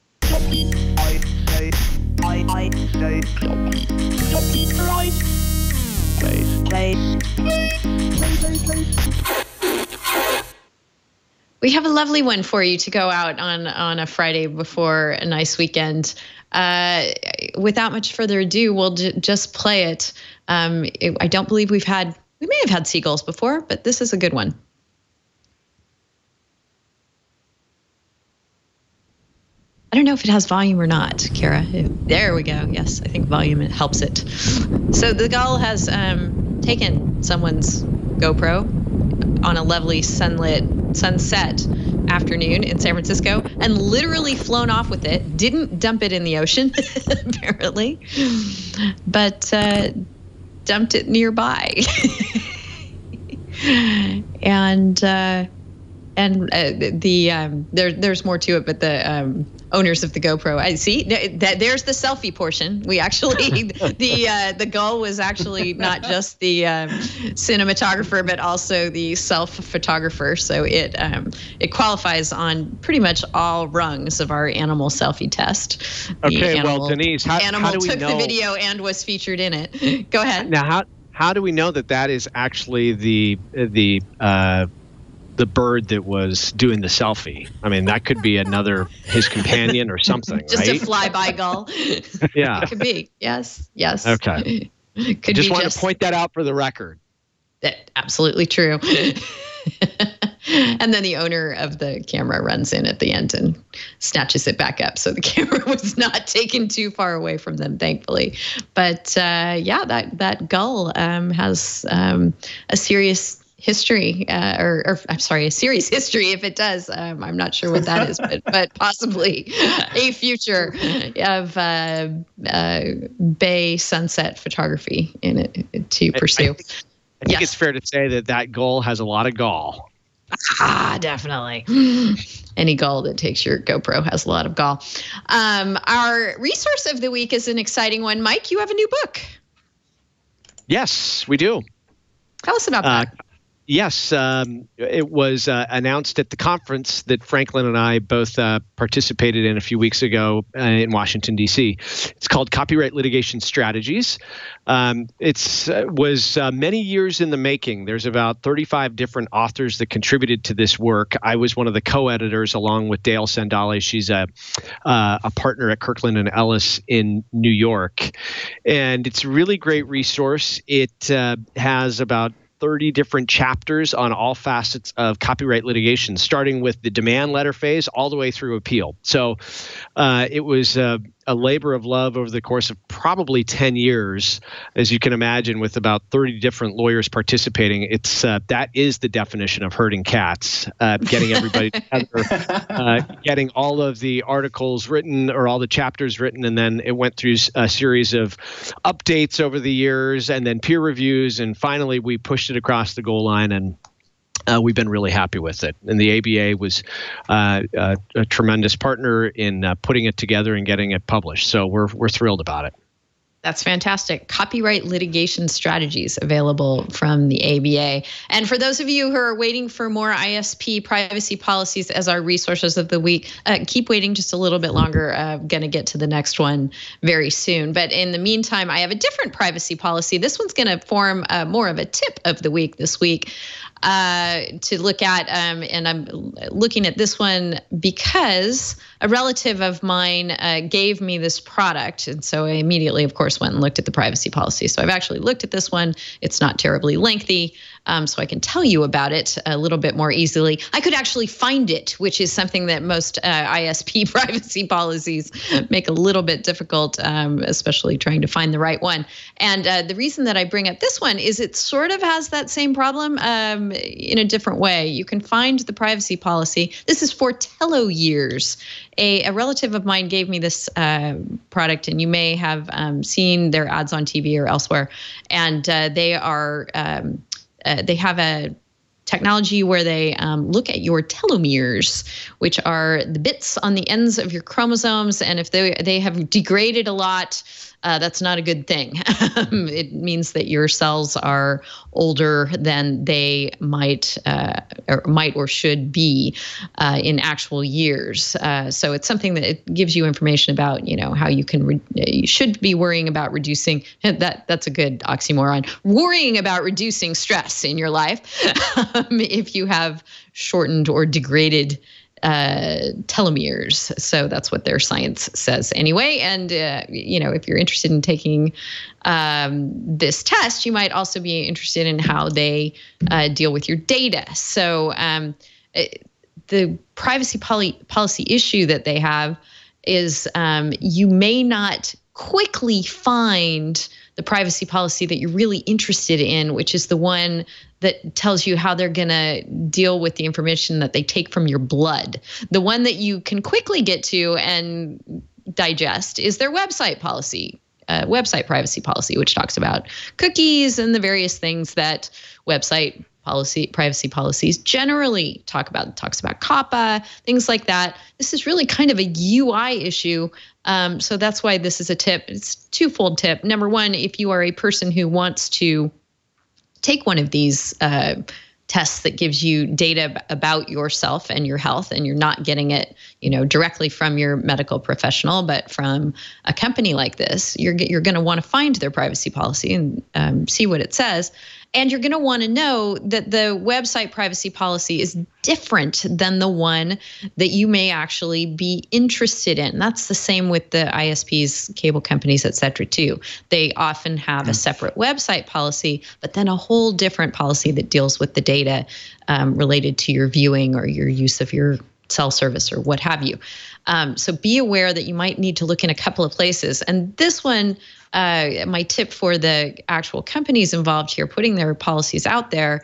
We have a lovely one for you to go out on a Friday before a nice weekend. Without much further ado, we'll just play it. I don't believe we may have had seagulls before, but this is a good one. I don't know if it has volume or not, Kara. There we go. Yes, I think volume helps it. So the gull has taken someone's GoPro on a lovely sunset afternoon in San Francisco and literally flown off with it. Didn't dump it in the ocean, apparently, but dumped it nearby. And there's more to it, but the owners of the GoPro, I see that there's the selfie portion. We actually the goal was actually not just the cinematographer, but also the self photographer. So it qualifies on pretty much all rungs of our animal selfie test. Okay, well, Denise, how do we know? Animal took the video and was featured in it. Go ahead. Now, how do we know that is actually the bird that was doing the selfie? I mean, that could be his companion or something, just right? a flyby gull. Yeah. It could be. Yes. Okay. Just want to point that out for the record. Absolutely true. And then the owner of the camera runs in at the end and snatches it back up. So the camera was not taken too far away from them, thankfully. But that gull has a serious history, a serious history if it does. I'm not sure what that is, but possibly a future of bay sunset photography in it to pursue. I think it's fair to say that gull has a lot of gall. Definitely. Any gull that takes your GoPro has a lot of gall. Our resource of the week is an exciting one. Mike, you have a new book. Yes, we do. Tell us about that. Yes, it was announced at the conference that Franklin and I both participated in a few weeks ago in Washington, D.C. It's called Copyright Litigation Strategies. It was many years in the making. There's about 35 different authors that contributed to this work. I was one of the co-editors along with Dale Sandali. She's a partner at Kirkland & Ellis in New York. And it's a really great resource. It has about 30 different chapters on all facets of copyright litigation, starting with the demand letter phase all the way through appeal. So it was a labor of love over the course of probably 10 years, as you can imagine, with about 30 different lawyers participating. It's that is the definition of herding cats, getting everybody together, getting all of the articles written or all the chapters written, and then it went through a series of updates over the years and then peer reviews, and finally we pushed it across the goal line, and we've been really happy with it. And the ABA was a tremendous partner in putting it together and getting it published. So we're thrilled about it. That's fantastic. Copyright litigation strategies available from the ABA. And for those of you who are waiting for more ISP privacy policies as our resources of the week, keep waiting just a little bit longer. Going to get to the next one very soon. But in the meantime, I have a different privacy policy. This one's going to form more of a tip of the week this week. To look at, and I'm looking at this one because a relative of mine gave me this product, and so I immediately, of course, went and looked at the privacy policy. So I've actually looked at this one. It's not terribly lengthy, so I can tell you about it a little bit more easily. I could actually find it, which is something that most ISP privacy policies make a little bit difficult, especially trying to find the right one. And the reason that I bring up this one is it sort of has that same problem in a different way. You can find the privacy policy. This is for teleyears. A relative of mine gave me this product, and you may have seen their ads on TV or elsewhere. And they have a technology where they look at your telomeres, which are the bits on the ends of your chromosomes. And if they have degraded a lot, that's not a good thing. It means that your cells are older than they might or should be in actual years. So it's something that it gives you information about, how you can you should be worrying about reducing that's a good oxymoron. Worrying about reducing stress in your life if you have shortened or degraded telomeres. So that's what their science says anyway. And, if you're interested in taking this test, you might also be interested in how they deal with your data. So the privacy policy issue that they have is you may not quickly find the privacy policy that you're really interested in, which is the one that tells you how they're going to deal with the information that they take from your blood. The one that you can quickly get to and digest is their website policy, website privacy policy, which talks about cookies and the various things that website privacy policies generally talk about. It talks about COPPA, things like that. This is really kind of a UI issue. So that's why this is a tip. It's a twofold tip. Number one, if you are a person who wants to take one of these tests that gives you data about yourself and your health, and you're not getting it, directly from your medical professional, but from a company like this, you're going to want to find their privacy policy and see what it says. And you're going to want to know that the website privacy policy is different than the one that you may actually be interested in. That's the same with the ISPs, cable companies, et cetera, too. They often have a separate website policy, but then a whole different policy that deals with the data related to your viewing or your use of your cell service or what have you. So be aware that you might need to look in a couple of places. And this one, my tip for the actual companies involved here putting their policies out there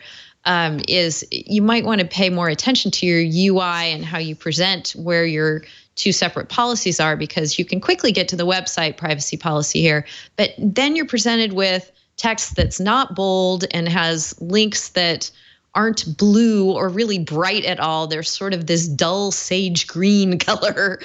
is you might want to pay more attention to your UI and how you present where your two separate policies are, because you can quickly get to the website privacy policy here, but then you're presented with text that's not bold and has links that aren't blue or really bright at all. They're sort of this dull sage green color.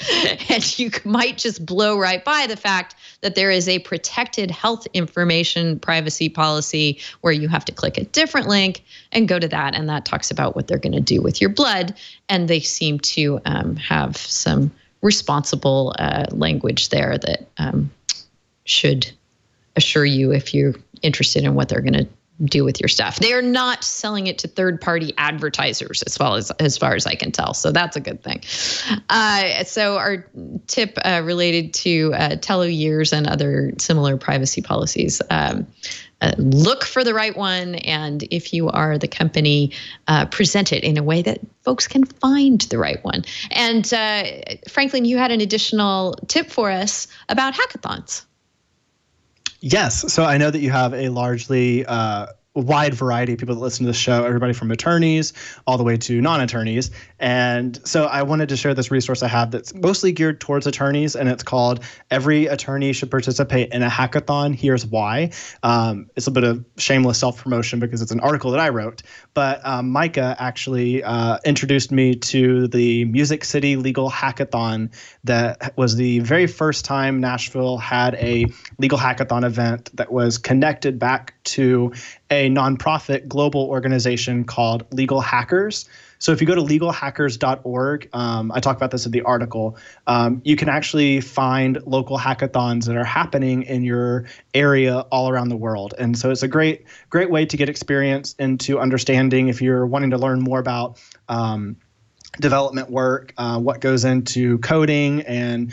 And you might just blow right by the fact that there is a protected health information privacy policy where you have to click a different link and go to that. And that talks about what they're going to do with your blood. And they seem to have some responsible language there that should assure you if you're interested in what they're going to do with your stuff. They are not selling it to third-party advertisers, as far as I can tell. So that's a good thing. So our tip related to tele-years and other similar privacy policies. Look for the right one, and if you are the company, present it in a way that folks can find the right one. And Franklin, you had an additional tip for us about hackathons. Yes. So I know that you have a largely wide variety of people that listen to the show, everybody from attorneys all the way to non-attorneys. And so I wanted to share this resource I have that's mostly geared towards attorneys, and it's called Every Attorney Should Participate in a Hackathon. Here's Why. It's a bit of shameless self-promotion because it's an article that I wrote, but Micah actually introduced me to the Music City Legal Hackathon. That was the very first time Nashville had a legal hackathon event that was connected back to a nonprofit global organization called Legal Hackers. So if you go to legalhackers.org, I talk about this in the article, you can actually find local hackathons that are happening in your area all around the world. And so it's a great way to get experience into understanding if you're wanting to learn more about development work, what goes into coding and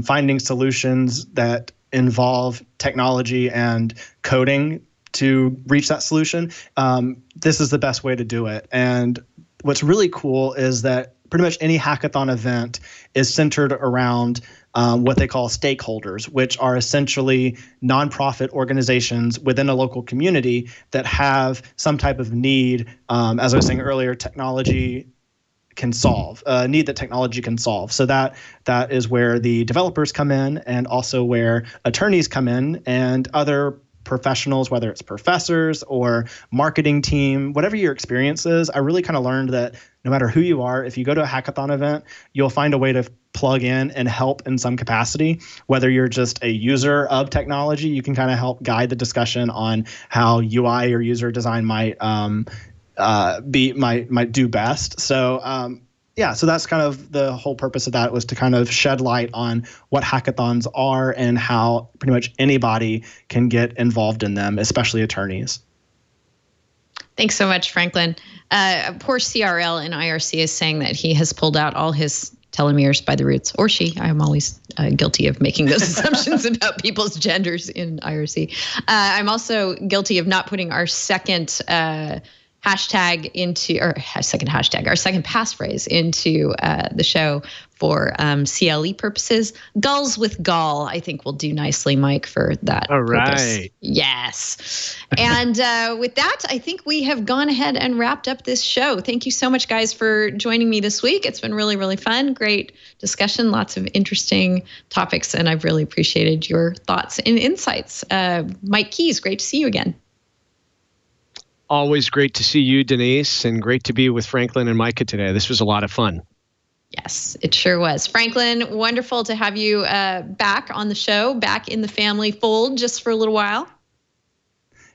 finding solutions that involve technology and coding to reach that solution. This is the best way to do it. And what's really cool is that pretty much any hackathon event is centered around what they call stakeholders, which are essentially nonprofit organizations within a local community that have some type of need, as I was saying earlier, technology can solve, a need that technology can solve. So that is where the developers come in, and also where attorneys come in and other professionals, whether it's professors or marketing team, whatever your experience is. I really kind of learned that no matter who you are, if you go to a hackathon event, you'll find a way to plug in and help in some capacity. Whether you're just a user of technology, you can kind of help guide the discussion on how UI or user design might do best. So so that's kind of the whole purpose of that, was to kind of shed light on what hackathons are and how pretty much anybody can get involved in them, especially attorneys. Thanks so much, Franklin. Poor CRL in IRC is saying that he has pulled out all his telomeres by the roots, or she. I'm always guilty of making those assumptions about people's genders in IRC. I'm also guilty of not putting our second hashtag into, or second hashtag, our second passphrase into the show for CLE purposes. Gulls with gall, I think will do nicely, Mike, for that All purpose. right. Yes. And with that, I think we have gone ahead and wrapped up this show. Thank you so much, guys, for joining me this week. It's been really, really fun. Great discussion, lots of interesting topics, and I've really appreciated your thoughts and insights. Mike Keys, great to see you again. Always great to see you, Denise, and great to be with Franklin and Micah today. This was a lot of fun. Yes, it sure was. Franklin, wonderful to have you back on the show, back in the family fold just for a little while.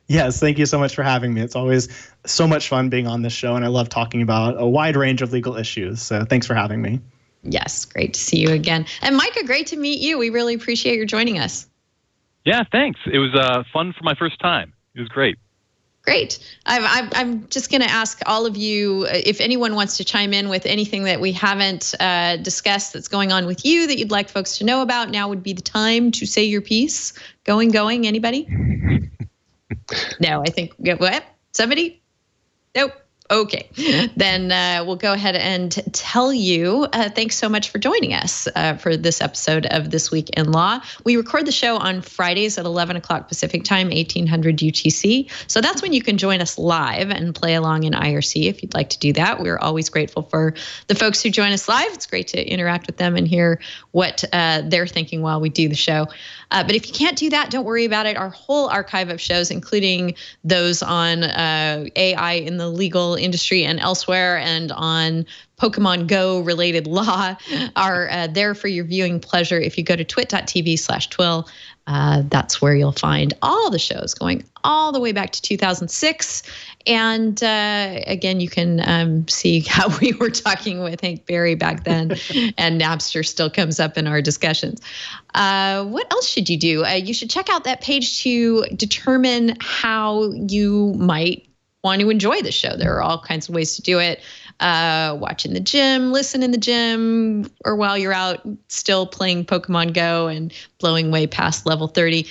Yes, thank you so much for having me. It's always so much fun being on this show, and I love talking about a wide range of legal issues. So thanks for having me. Yes, great to see you again. And Micah, great to meet you. We really appreciate your joining us. Yeah, thanks. It was fun for my first time. It was great. Great. I'm just going to ask all of you if anyone wants to chime in with anything that we haven't discussed that's going on with you that you'd like folks to know about. Now would be the time to say your piece. Going. Anybody? No, I think what? Somebody? Nope. Okay, then we'll go ahead and tell you, thanks so much for joining us for this episode of This Week in Law. We record the show on Fridays at 11 o'clock Pacific time, 1800 UTC. So that's when you can join us live and play along in IRC if you'd like to do that. We're always grateful for the folks who join us live. It's great to interact with them and hear what they're thinking while we do the show. But if you can't do that, don't worry about it. Our whole archive of shows, including those on AI in the legal industry and elsewhere, and on Pokemon Go related law, are there for your viewing pleasure. If you go to twit.tv/twill, that's where you'll find all the shows going all the way back to 2006. And again, you can see how we were talking with Hank Berry back then, and Napster still comes up in our discussions. What else should you do? You should check out that page to determine how you might want to enjoy the show. There are all kinds of ways to do it. Watch in the gym, listen in the gym, or while you're out still playing Pokemon Go and blowing way past level 30.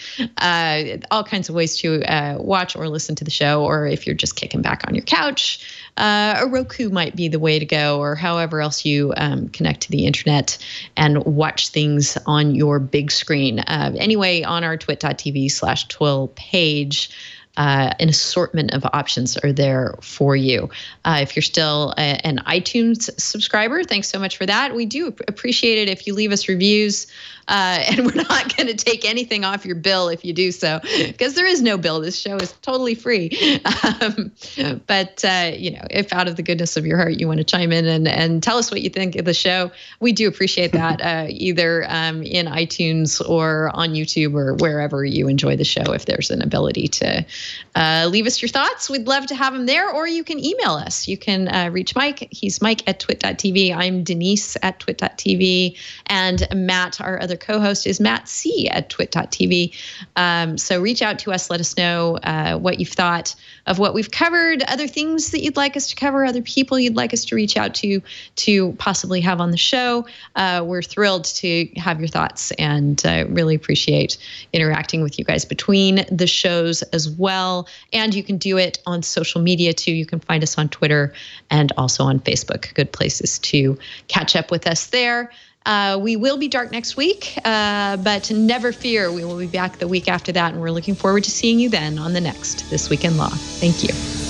All kinds of ways to watch or listen to the show, or if you're just kicking back on your couch, a Roku might be the way to go, or however else you connect to the internet and watch things on your big screen. Anyway, on our twit.tv/twill page, an assortment of options are there for you. If you're still an iTunes subscriber, thanks so much for that. We do appreciate it if you leave us reviews, and we're not going to take anything off your bill if you do so, because there is no bill. This show is totally free. But if out of the goodness of your heart you want to chime in and tell us what you think of the show, we do appreciate that, either in iTunes or on YouTube or wherever you enjoy the show. If there's an ability to leave us your thoughts, we'd love to have them there, or you can email us. You can reach Mike. He's Mike@twit.tv. I'm Denise @twit.tv. And Matt, our other co-host, is Matt C@twit.tv. So reach out to us. Let us know what you've thought of what we've covered, other things that you'd like us to cover, other people you'd like us to reach out to possibly have on the show. We're thrilled to have your thoughts, and really appreciate interacting with you guys between the shows as well. And you can do it on social media too. You can find us on Twitter and also on Facebook. Good places to catch up with us there. We will be dark next week, but never fear, we will be back the week after that, and we're looking forward to seeing you then on the next This Week in Law. Thank you.